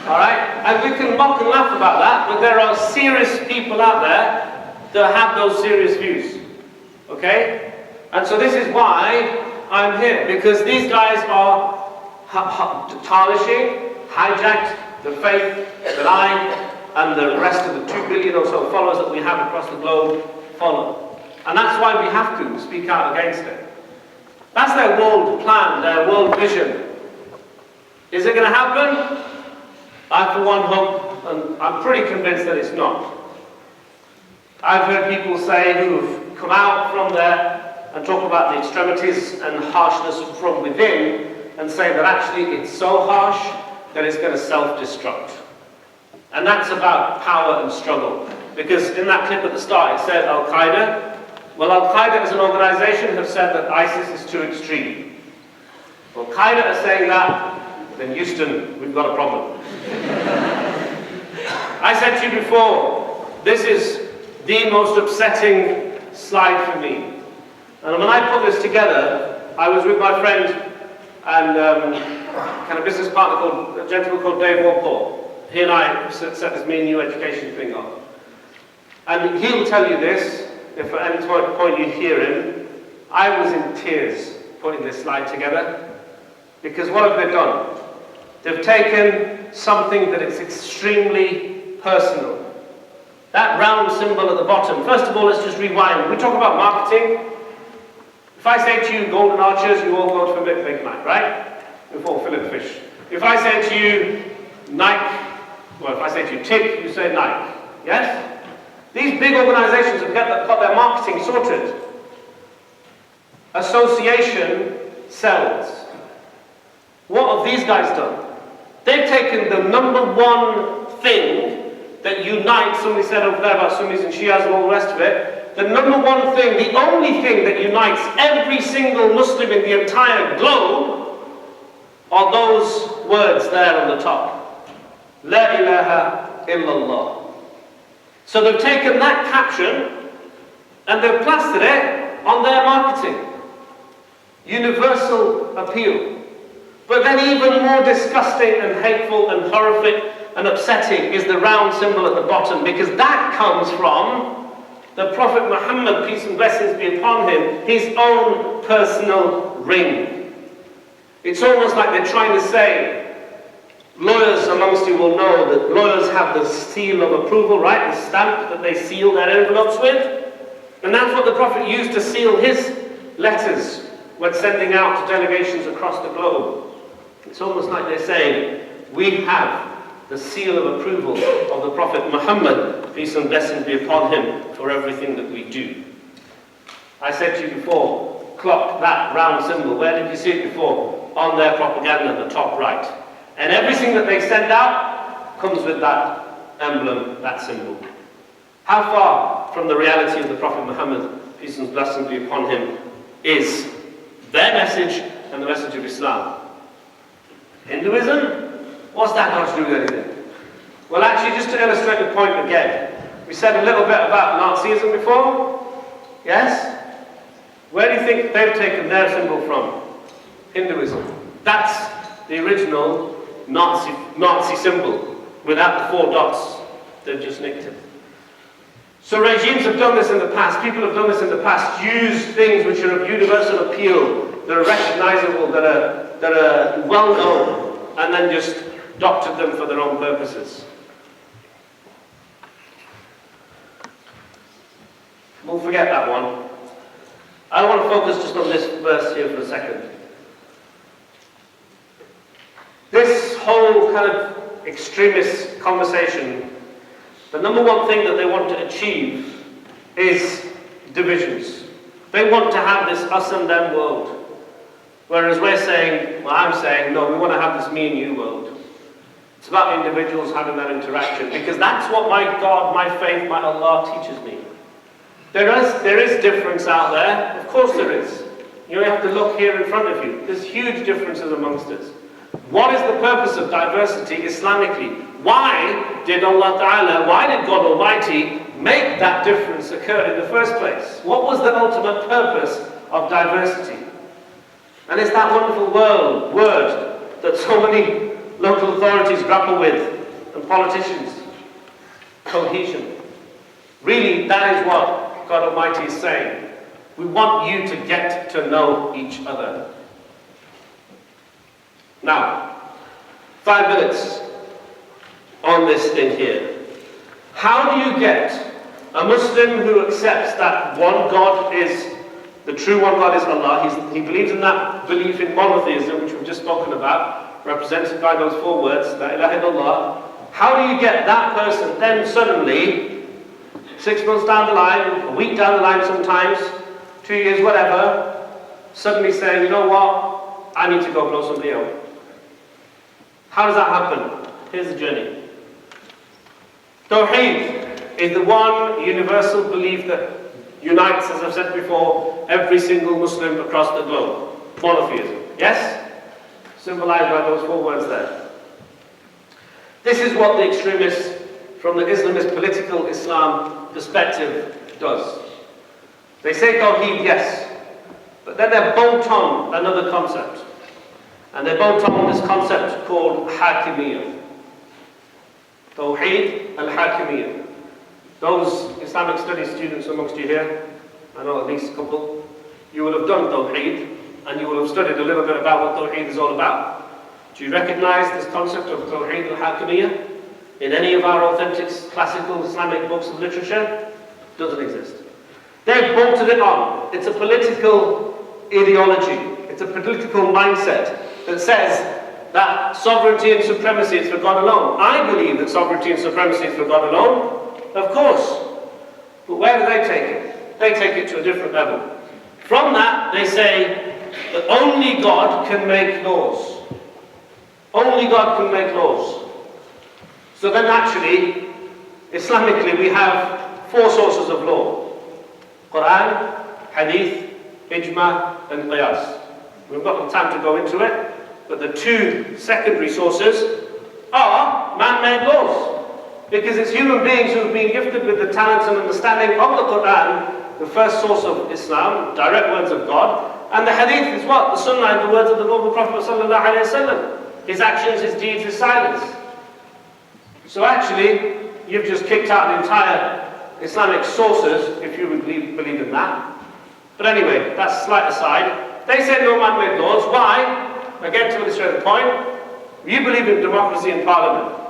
Alright? And we can mock and laugh about that, but there are serious people out there that have those serious views. Okay? And so this is why I'm here, because these guys are tarnishing, hijacked the faith that I and the rest of the 2 billion or so followers that we have across the globe follow. And that's why we have to speak out against it. That's their world plan, their world vision. Is it going to happen? I for one hope, and I'm pretty convinced that it's not. I've heard people say who've come out from there and talk about the extremities and harshness from within, and say that actually it's so harsh that it's going to self-destruct. And that's about power and struggle. Because in that clip at the start it said Al-Qaeda. Well, Al-Qaeda as an organization have said that ISIS is too extreme. Al-Qaeda are saying that, then Houston, we've got a problem. I said to you before, this is the most upsetting slide for me. And when I put this together, I was with my friend and kind of business partner a gentleman called Dave Walpole. He and I set this Me and You education thing up. And he'll tell you this, if at any point you hear him, I was in tears putting this slide together. Because what have they done? They've taken something that is extremely personal. That round symbol at the bottom, first of all, let's just rewind. We talk about marketing. If I say to you golden arches, you all go to Big Mac, right? Before fillet fish. If I say to you Nike, well, if I say to you tick, you say Nike. Yes? These big organizations have got their marketing sorted. Association sells. What have these guys done? They've taken the number one thing that unites, somebody said over there about Sunnis and Shias and all the rest of it, the number one thing, the only thing that unites every single Muslim in the entire globe are those words there on the top. La ilaha illallah. So they've taken that caption and they've plastered it on their marketing. Universal appeal. But then even more disgusting and hateful and horrific and upsetting is the round symbol at the bottom, because that comes from the Prophet Muhammad, peace and blessings be upon him, his own personal ring. It's almost like they're trying to say, lawyers amongst you will know that lawyers have the seal of approval, right? The stamp that they seal their envelopes with. And that's what the Prophet used to seal his letters when sending out to delegations across the globe. It's almost like they're saying, we have the seal of approval of the Prophet Muhammad, peace and blessings be upon him, for everything that we do. I said to you before, clock that round symbol. Where did you see it before? On their propaganda, the top right. And everything that they send out comes with that emblem, that symbol. How far from the reality of the Prophet Muhammad, peace and blessings be upon him, is their message and the message of Islam? Hinduism? What's that got to do with anything? Well, actually, just to illustrate the point again, we said a little bit about Nazism before. Yes? Where do you think they've taken their symbol from? Hinduism. That's the original Nazi symbol, without the 4 dots. They've just nicked it. So regimes have done this in the past, people have done this in the past, used things which are of universal appeal, that are recognizable, that are well known, and then just doctored them for their own purposes. We'll forget that one. I want to focus just on this verse here for a second. whole kind of extremist conversation, the number one thing that they want to achieve is divisions. They want to have this us and them world. Whereas we're saying, well, I'm saying, no, we want to have this me and you world. It's about individuals having that interaction, because that's what my God, my faith, my Allah teaches me. There is difference out there. Of course there is. You have to look here in front of you. There's huge differences amongst us. What is the purpose of diversity Islamically? Why did Allah Ta'ala, why did God Almighty make that difference occur in the first place? What was the ultimate purpose of diversity? And it's that wonderful word that so many local authorities grapple with, and politicians. Cohesion. Really, that is what God Almighty is saying. We want you to get to know each other. Now, 5 minutes on this thing here. How do you get a Muslim who accepts that one God is, the true one God is Allah, he believes in that belief in monotheism, which we've just spoken about, represented by those 4 words, La ilaha illallah. How do you get that person then suddenly, 6 months down the line, a week down the line sometimes, 2 years, whatever, suddenly saying, you know what, I need to go blow somebody out? How does that happen? Here's the journey. Tawheed is the one universal belief that unites, as I've said before, every single Muslim across the globe. Monotheism. Yes? Symbolized by those 4 words there. This is what the extremists from the Islamist political Islam perspective does. They say Tawheed, yes, but then they bolt on another concept. And they bolt on this concept called Hakimiyyah. Tawheed al-Hakimiyyah. Those Islamic studies students amongst you here, I know at least a couple, you will have done Tawheed, and you will have studied a little bit about what Tawheed is all about. Do you recognize this concept of Tawheed al-Hakimiyyah in any of our authentic classical Islamic books of literature? Doesn't exist. They've bolted it on. It's a political ideology. It's a political mindset that says that sovereignty and supremacy is for God alone. I believe that sovereignty and supremacy is for God alone, of course. But where do they take it? They take it to a different level. From that, they say that only God can make laws. Only God can make laws. So then naturally, Islamically, we have 4 sources of law. Quran, Hadith, Ijma, and Qiyas. We've got no time to go into it, but the 2 secondary sources are man-made laws. Because it's human beings who have been gifted with the talents and understanding of the Quran, the first source of Islam, direct words of God, and the Hadith is what? The Sunnah, the words of the Noble Prophet ﷺ. His actions, his deeds, his silence. So actually, you've just kicked out the entire Islamic sources, if you would believe in that. But anyway, that's a slight aside. They say no man-made laws. Why? Again, to illustrate the point, you believe in democracy and parliament.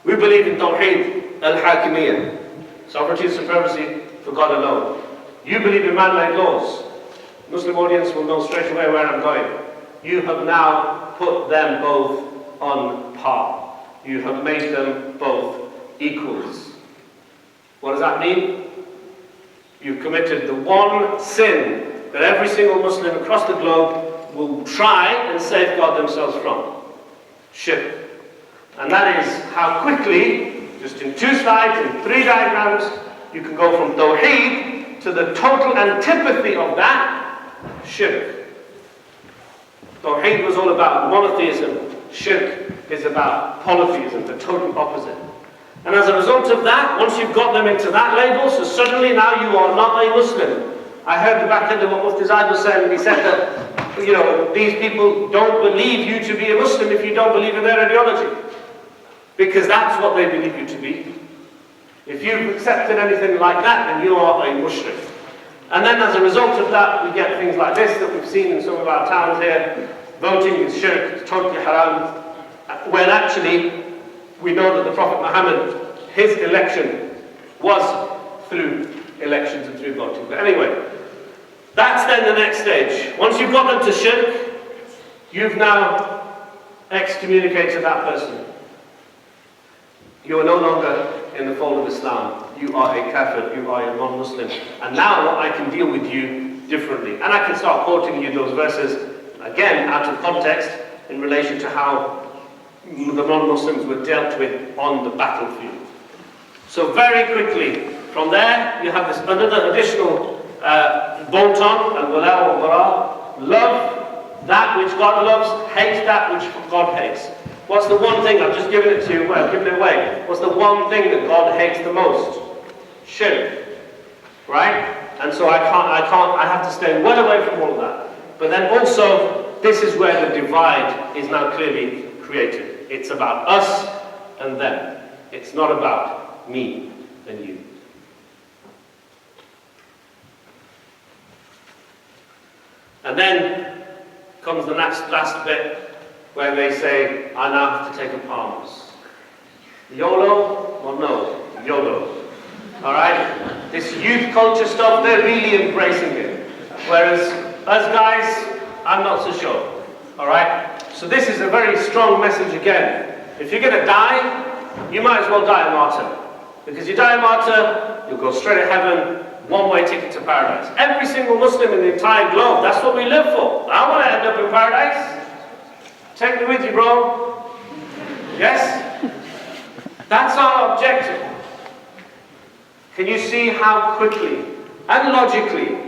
We believe in Tawheed al-Hakimiyyah, sovereignty and supremacy for God alone. You believe in man-made laws. Muslim audience will know straight away where I'm going. You have now put them both on par. You have made them both equals. What does that mean? You've committed the one sin that every single Muslim across the globe will try and safeguard themselves from. Shirk. And that is how quickly, just in 2 slides, in 3 diagrams, you can go from Tawheed to the total antipathy of that, Shirk. Tawheed was all about monotheism. Shirk is about polytheism, the total opposite. And as a result of that, once you've got them into that label, so suddenly now you are not a Muslim. I heard the back end of what Mufti Zaid was saying, and he said that, you know, these people don't believe you to be a Muslim if you don't believe in their ideology. Because that's what they believe you to be. If you've accepted anything like that, then you are a mushrik. And then as a result of that, we get things like this that we've seen in some of our towns here. Voting is shirk, it's totally haram. When actually, we know that the Prophet Muhammad, his election was through elections and through voting. But anyway, that's then the next stage. Once you've got them to shirk, you've now excommunicated that person. You are no longer in the fold of Islam. You are a kafir, you are a non-Muslim. And now I can deal with you differently. And I can start quoting you those verses, again, out of context, in relation to how the non-Muslims were dealt with on the battlefield. So very quickly, from there, you have this another additional bolt-on, and wala wa bara, love that which God loves, hate that which God hates. What's the one thing, I've just given it to you, well, given it away. What's the one thing that God hates the most? Shirk. Right? And so I have to stay well away from all of that. But then also, this is where the divide is now clearly created. It's about us and them. It's not about me and you. And then comes the last bit, where they say, I now have to take up arms. YOLO? Well, no. YOLO. Alright? This youth culture stuff, they're really embracing it. Whereas us guys, I'm not so sure. Alright? So this is a very strong message again. If you're going to die, you might as well die a martyr. Because you die a martyr, you'll go straight to heaven, one-way ticket to paradise. Every single Muslim in the entire globe, that's what we live for. I want to end up in paradise. Take me with you, bro. Yes? That's our objective. Can you see how quickly and logically,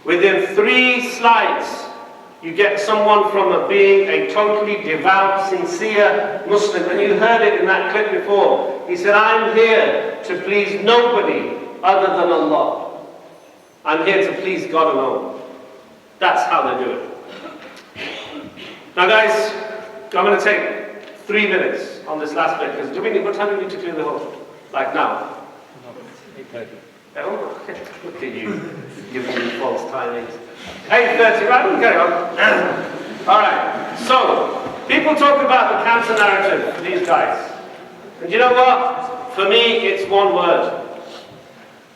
within 3 slides, you get someone from being a totally devout, sincere Muslim, and you heard it in that clip before. He said, I'm here to please nobody other than Allah. I'm here to please God alone. That's how they do it. Now guys, I'm going to take 3 minutes on this last bit, because what time do we need to clear the hall? Like now? 8:30. Oh, look at you, giving me false timings. 8:30, right, we'll carry on. Alright, so, people talk about the cancer narrative for these guys. And you know what? For me, it's one word.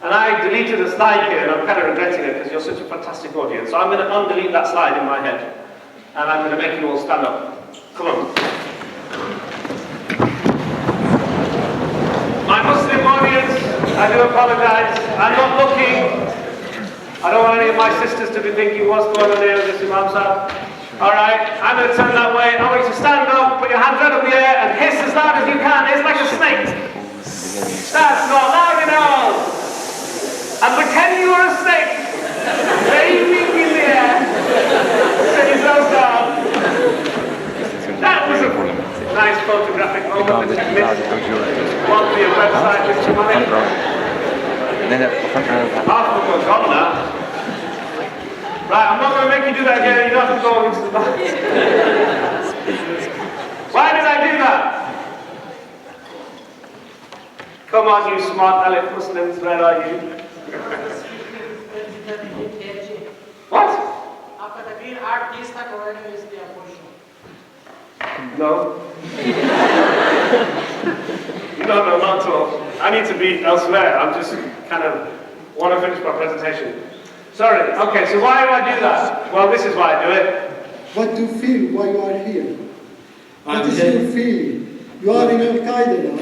And I deleted a slide here, and I'm kind of regretting it, because you're such a fantastic audience. So I'm going to undelete that slide in my head. And I'm going to make you all stand up. Come on. My Muslim audience, I do apologize. I'm not looking. I don't want any of my sisters to be thinking, what's going on here with this Imam Sahib? Alright, I'm going to turn that way. I want you to stand up, put your hands right up in the air, and hiss as loud as you can. Hiss like a snake. That's not loud enough. And pretend you are a snake. Waving in the air. Set yourselves down. That was a nice photographic moment that you missed. One for your website, Mr. Money. Half of them are gone now. Right, I'm not going to make you do that again. You don't have to go into the back. Why did I do that? Come on, you smart Alif Muslims, where are you? What? No. No, not at all. I need to be elsewhere. I'm just kind of want to finish my presentation. Sorry. Okay, so why do I do that? Well, this is why I do it. What do you feel while you are here? What is here. your feeling? You are in Al-Qaeda now.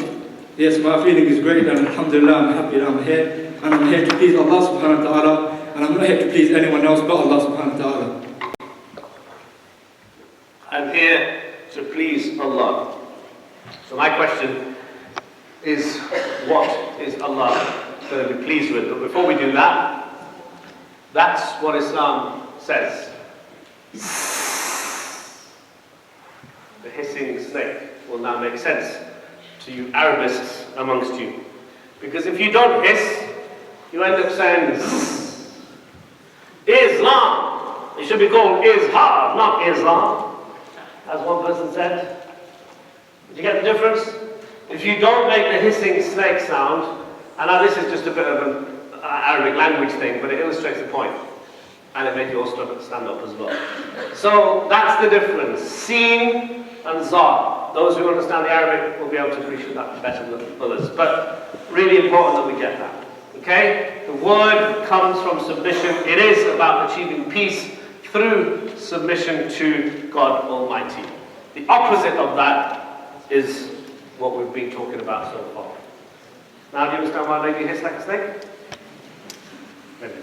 Yes, my feeling is great, and alhamdulillah, I'm happy that I'm here. And I'm here to please Allah subhanahu wa ta'ala, and I'm not here to please anyone else but Allah subhanahu wa ta'ala. I'm here to please Allah. So my question is, what is Allah going to be pleased with? But before we do that, that's what Islam says. The hissing snake will now make sense to you Arabists amongst you. Because if you don't hiss, you end up saying Islam. It should be called Izhar, not Islam. As one person said. Did you get the difference? If you don't make the hissing snake sound, and now this is just a bit of an Arabic language thing, but it illustrates the point. And it makes you all stand up as well. So that's the difference. Sin and Zar. Those who understand the Arabic will be able to appreciate that better than others. But really important that we get that. Okay? The word comes from submission. It is about achieving peace through submission to God Almighty. The opposite of that is what we've been talking about so far. Now, do you understand why lady hissed like a snake? Maybe.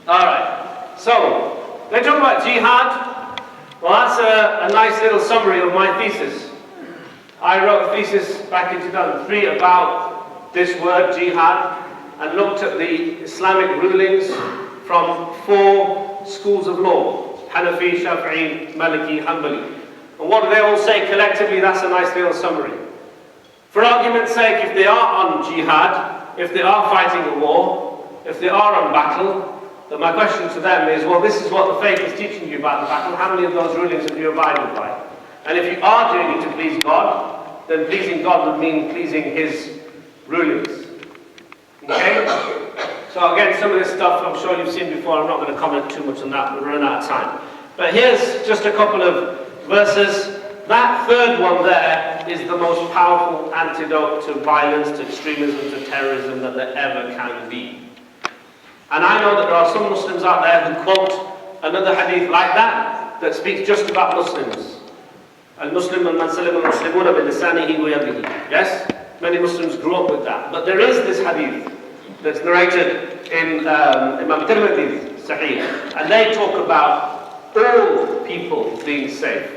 Alright, so, they talk about jihad. Well, that's a nice little summary of my thesis. I wrote a thesis back in 2003 about this word, jihad, and looked at the Islamic rulings from 4 schools of law: Hanafi, Shafi'i, Maliki, Hanbali. And what do they all say collectively? That's a nice little summary. For argument's sake, if they are on jihad, if they are fighting a war, if they are on battle, then my question to them is, well, this is what the faith is teaching you about the battle. How many of those rulings have you abided by? And if you are doing it to please God, then pleasing God would mean pleasing His rulings. Okay? So again, some of this stuff I'm sure you've seen before. I'm not going to comment too much on that. We'll run out of time. But here's just a couple of verses. That third one there is the most powerful antidote to violence, to extremism, to terrorism that there ever can be. And I know that there are some Muslims out there who quote another hadith like that, that speaks just about Muslims. Al-Muslim man salima al-Muslimuna bi-lisanihi wa yadihi. Yes? Many Muslims grew up with that. But there is this hadith that's narrated in Imam Tirmidhi's Sahih. And they talk about all people being safe.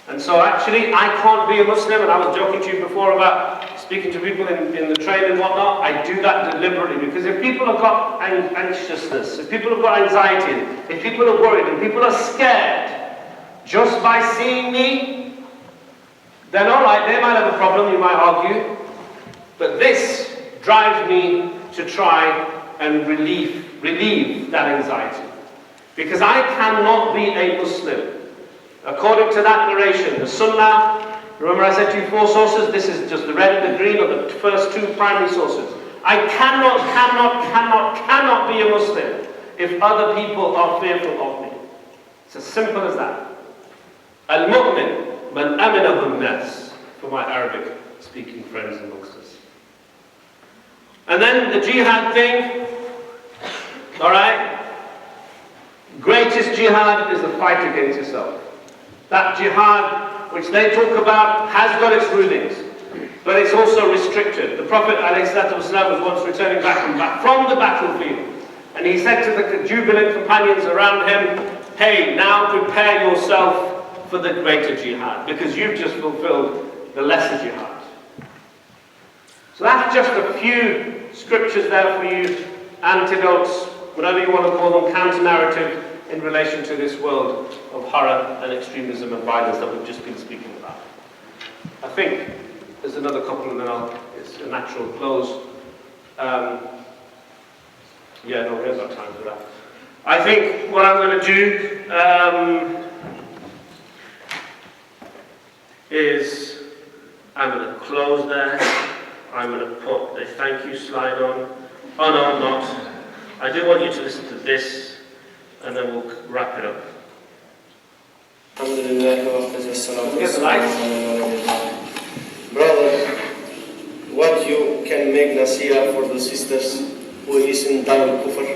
And so actually, I can't be a Muslim, and I was joking to you before about speaking to people in the train and whatnot. I do that deliberately, because if people have got anxiousness, if people have got anxiety, if people are worried, and people are scared, just by seeing me, then alright, they might have a problem, you might argue, but this drives me to try and relieve that anxiety. Because I cannot be a Muslim. According to that narration, the Sunnah, remember I said to you 4 sources, this is just the red and the green are the first 2 primary sources. I cannot be a Muslim if other people are fearful of me. It's as simple as that. Al-Mu'min man aminahu an-nas, for my Arabic speaking friends amongst us. And then the jihad thing, alright? Greatest jihad is the fight against yourself. That jihad, which they talk about, has got its rulings, but it's also restricted. The Prophet ﷺ was once returning back from the battlefield, and he said to the jubilant companions around him, hey, now prepare yourself for the greater jihad, because you've just fulfilled the lesser jihad. So that's just a few scriptures there for you, antidotes, whatever you want to call them, counter-narrative, in relation to this world of horror and extremism and violence that we've just been speaking about. I think there's another couple and then it's a natural close. We haven't got time for that. I think what I'm going to do is I'm going to close there. I'm going to put a thank you slide on. Oh no, I'm not. I do want you to listen to this, and then we'll wrap it up. Get the lights. Brother, what you can make nasiha for the sisters who is in Darul Kufr?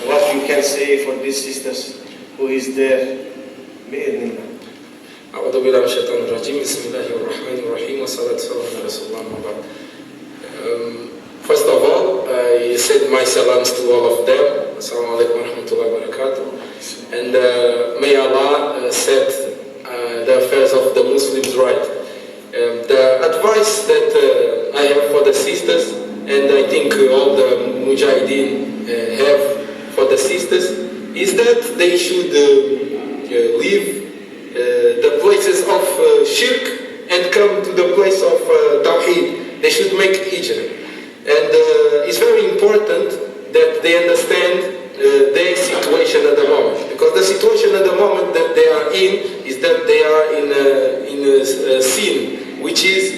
What you can say for these sisters who is there? أعوذ بالله من الشيطان الرجيم بسم الله الرحمن الرحيم والصلاة والسلام على رسول الله. First of all, I said my salams to all of them. Assalamu alaikum wa rahmatullahi wa barakatuh. And may Allah set the affairs of the Muslims right. The advice that I have for the sisters, and I think all the Mujahideen have for the sisters, is that they should leave the places of shirk and come to the place of tawheed. They should make hijrah. And it's very important that they understand their situation at the moment, because the situation at the moment that they are in is that they are in a sin, which is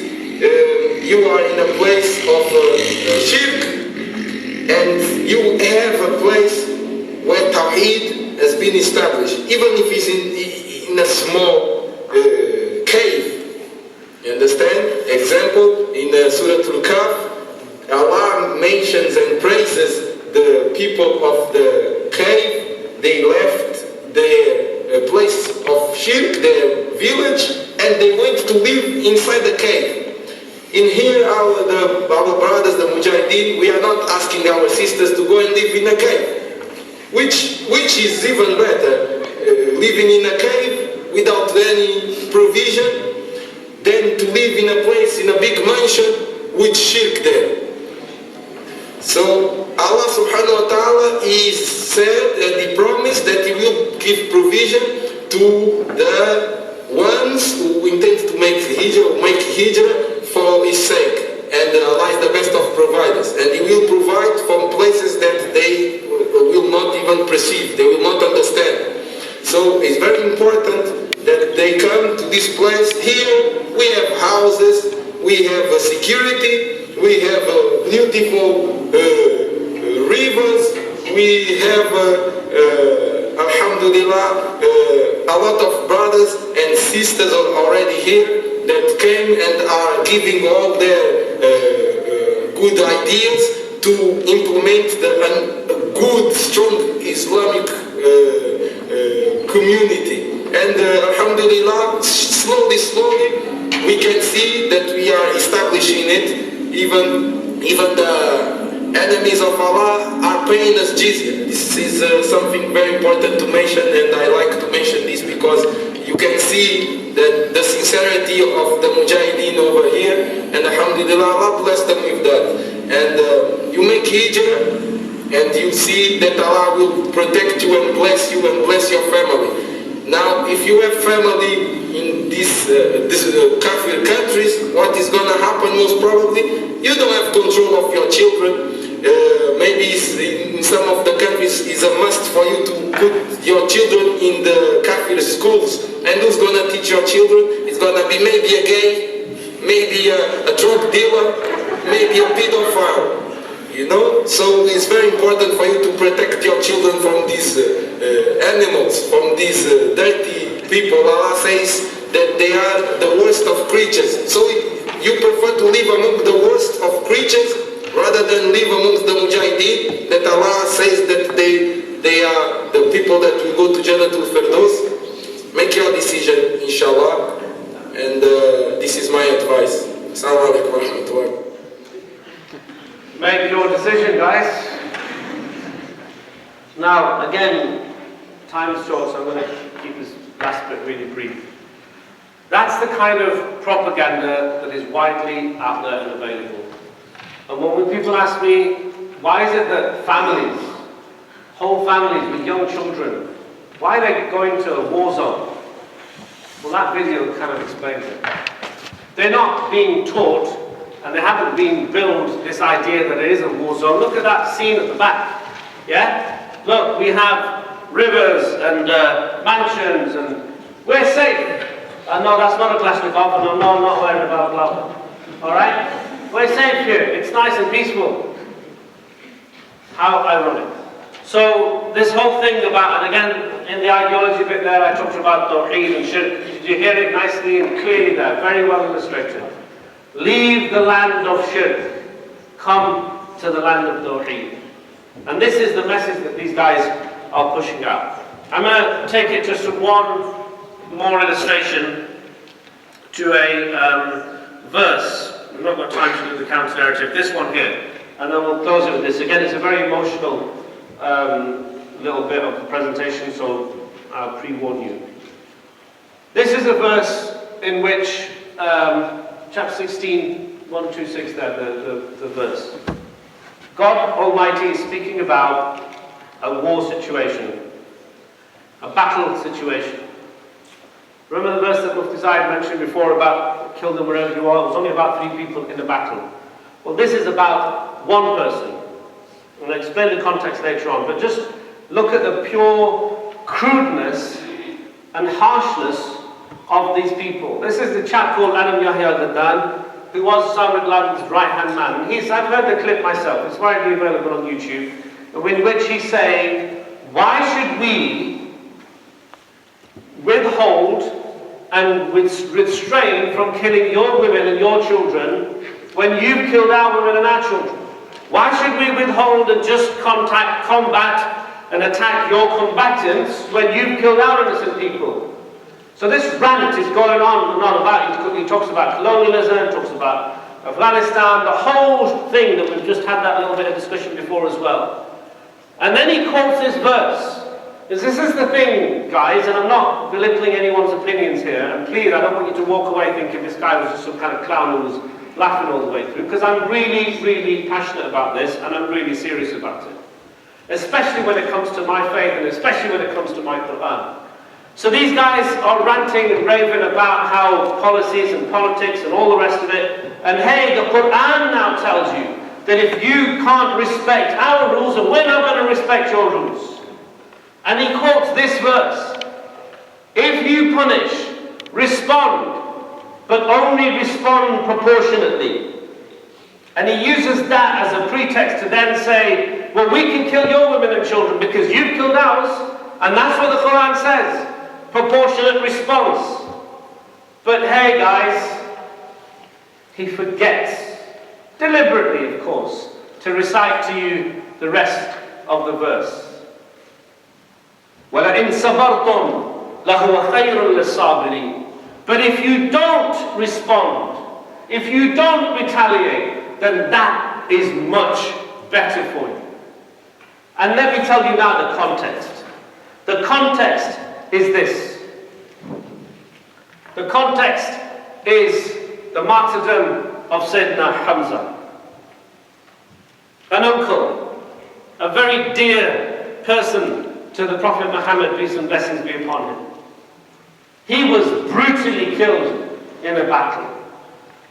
you are in a place of shirk, and you have a place where tawheed has been established, even if it's in a small cave. You understand? Example, in Surah Al-Kahf, Allah mentions and praises the people of the cave. They left their place of shirk, their village, and they went to live inside the cave. In here, our brothers, the Mujahideen, we are not asking our sisters to go and live in a cave, which is even better, living in a cave without any provision, than to live in a place, in a big mansion with shirk there. So Allah subhanahu wa ta'ala, He said and He promised that He will give provision to the ones who intend to make hijrah for His sake. And Allah is the best of providers. And He will provide from places that they will not even perceive, they will not understand. So it's very important that they come to this place. Here we have houses, we have security, we have beautiful rivers, we have, alhamdulillah, a lot of brothers and sisters are already here that came and are giving all their good ideas to implement a good, strong Islamic community. And alhamdulillah, slowly, we can see that we are establishing it. Even the enemies of Allah are paying us jizya. This is something very important to mention, and I like to mention this because you can see that the sincerity of the Mujahideen over here, and alhamdulillah, Allah bless them with that. And you make hijrah, and you see that Allah will protect you and bless your family. Now, if you have family in these kafir countries, what is going to happen most probably? You don't have control of your children. Maybe in some of the countries it's a must for you to put your children in the kafir schools. And who's going to teach your children? It's going to be maybe a gay, maybe a drug dealer, maybe a pedophile. You know, so it's very important for you to protect your children from these animals, from these dirty people. Allah says that they are the worst of creatures. So you prefer to live among the worst of creatures rather than live amongst the Mujahideen, that Allah says that they are the people that will go to Jannatul Firdaus. Make your decision, inshallah. And this is my advice. Assalamu alaikum wa rahmatullah. Make your decision, guys. Now, again, time is short, so I'm going to keep this last bit really brief. That's the kind of propaganda that is widely out there and available. And when people ask me, why is it that families, whole families with young children, why are they going to a war zone? Well, that video kind of explains it. They're not being taught, and they haven't been built this idea that it is a war zone. Look at that scene at the back. Yeah? Look, we have rivers and mansions, and we're safe. No, that's not a Kalashnikov, and no, I'm not worried about blah. Alright? We're safe here. It's nice and peaceful. How ironic. So, this whole thing about, and again, in the ideology bit there, I talked about Tawheed and Shirk. Did you hear it nicely and clearly there? Very well illustrated. Leave the land of Shirk. Come to the land of Tawheed. And this is the message that these guys are pushing out. I'm going to take it just from one more illustration to a verse. We've not got time to do the counter-narrative. This one here. And then we'll close it with this. Again, it's a very emotional little bit of the presentation, so I'll pre-warn you. This is a verse in which, chapter 16, 126 there, the verse. God Almighty is speaking about a war situation, a battle situation. Remember the verse that Mufti Zaid mentioned before about kill them wherever you are? It was only about 3 people in the battle. Well, this is about one person. I'll explain the context later on, but just look at the pure crudeness and harshness of these people. This is the chap called Adam Yahya Gaddan, who was Osama bin Laden's right-hand man. I've heard the clip myself, it's widely available on YouTube, in which he's saying, why should we withhold and restrain from killing your women and your children when you've killed our women and our children? Why should we withhold and just combat and attack your combatants when you've killed our innocent people? So this rant is going on and on about, he talks about colonialism, talks about Afghanistan, the whole thing that we've just had that little bit of discussion before as well. And then he quotes this verse. This is the thing, guys, and I'm not belittling anyone's opinions here, and please, I don't want you to walk away thinking this guy was just some kind of clown who was laughing all the way through, because I'm really, really passionate about this, and I'm really serious about it. Especially when it comes to my faith, and especially when it comes to my Quran. So these guys are ranting and raving about how policies and politics and all the rest of it, and hey, the Quran now tells you that if you can't respect our rules, and we're not going to respect your rules. And he quotes this verse: if you punish, respond, but only respond proportionately. And he uses that as a pretext to then say, well, we can kill your women and children because you've killed ours. And that's what the Quran says, proportionate response. But hey guys, he forgets, deliberately of course, to recite to you the rest of the verse. وَلَئِن صَبَرْتُمْ لَهُوَ خَيْرٌ لِلصَّابِرِينَ. But if you don't respond, if you don't retaliate, then that is much better for you. And let me tell you now the context. The context is this. The context is the martyrdom of Sayyidina Hamza. An uncle, a very dear person to the Prophet Muhammad, peace and blessings be upon him. He was brutally killed in a battle.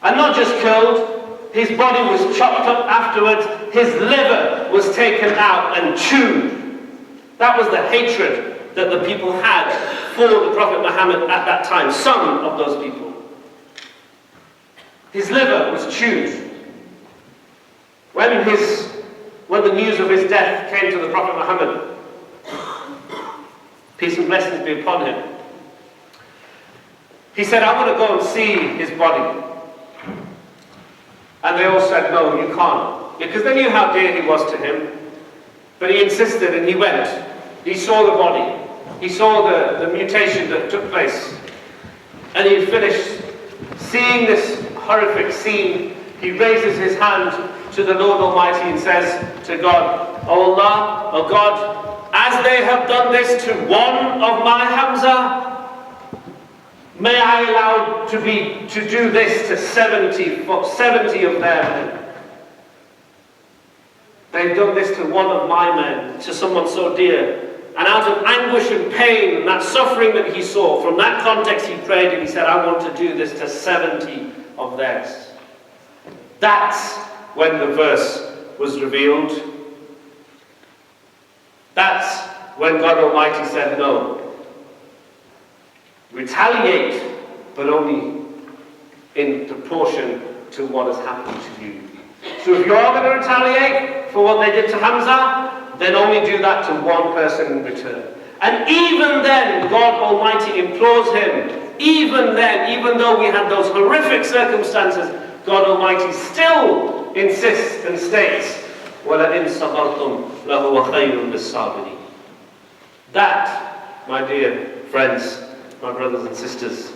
And not just killed, his body was chopped up afterwards, his liver was taken out and chewed. That was the hatred that the people had for the Prophet Muhammad at that time, some of those people. His liver was chewed. When the news of his death came to the Prophet Muhammad, peace and blessings be upon him, he said, I want to go and see his body. And they all said, no, you can't. Because they knew how dear he was to him. But he insisted and he went. He saw the body. He saw the mutation that took place. And he finished seeing this horrific scene. He raises his hand to the Lord Almighty and says to God, Oh Allah, oh God, as they have done this to one of my Hamza, may I allow to do this to 70 of their men. They've done this to one of my men, to someone so dear. And out of anguish and pain and that suffering that he saw, from that context he prayed and he said, I want to do this to 70 of theirs. That's when the verse was revealed. That's when God Almighty said, no. Retaliate, but only in proportion to what has happened to you. So if you are going to retaliate for what they did to Hamza, then only do that to one person in return. And even then, God Almighty implores him, even then, even though we had those horrific circumstances, God Almighty still insists and states, وَلَئِن صَبَرْتُمْ لَهُوَ خَيْرٌ لِلصَّابِرِينَ. That, my dear friends, my brothers and sisters,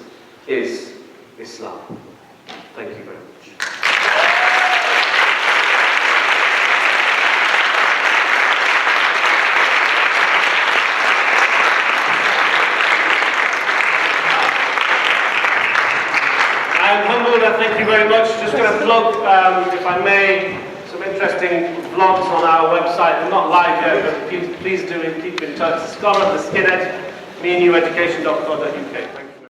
is Islam. Thank you very much. I'm humbled, thank you very much. Just going to plug, if I may, some interesting vlogs on our website. They're not live yet, but please do keep in touch. Scholar of the Skinhead, meandyoueducation.co.uk.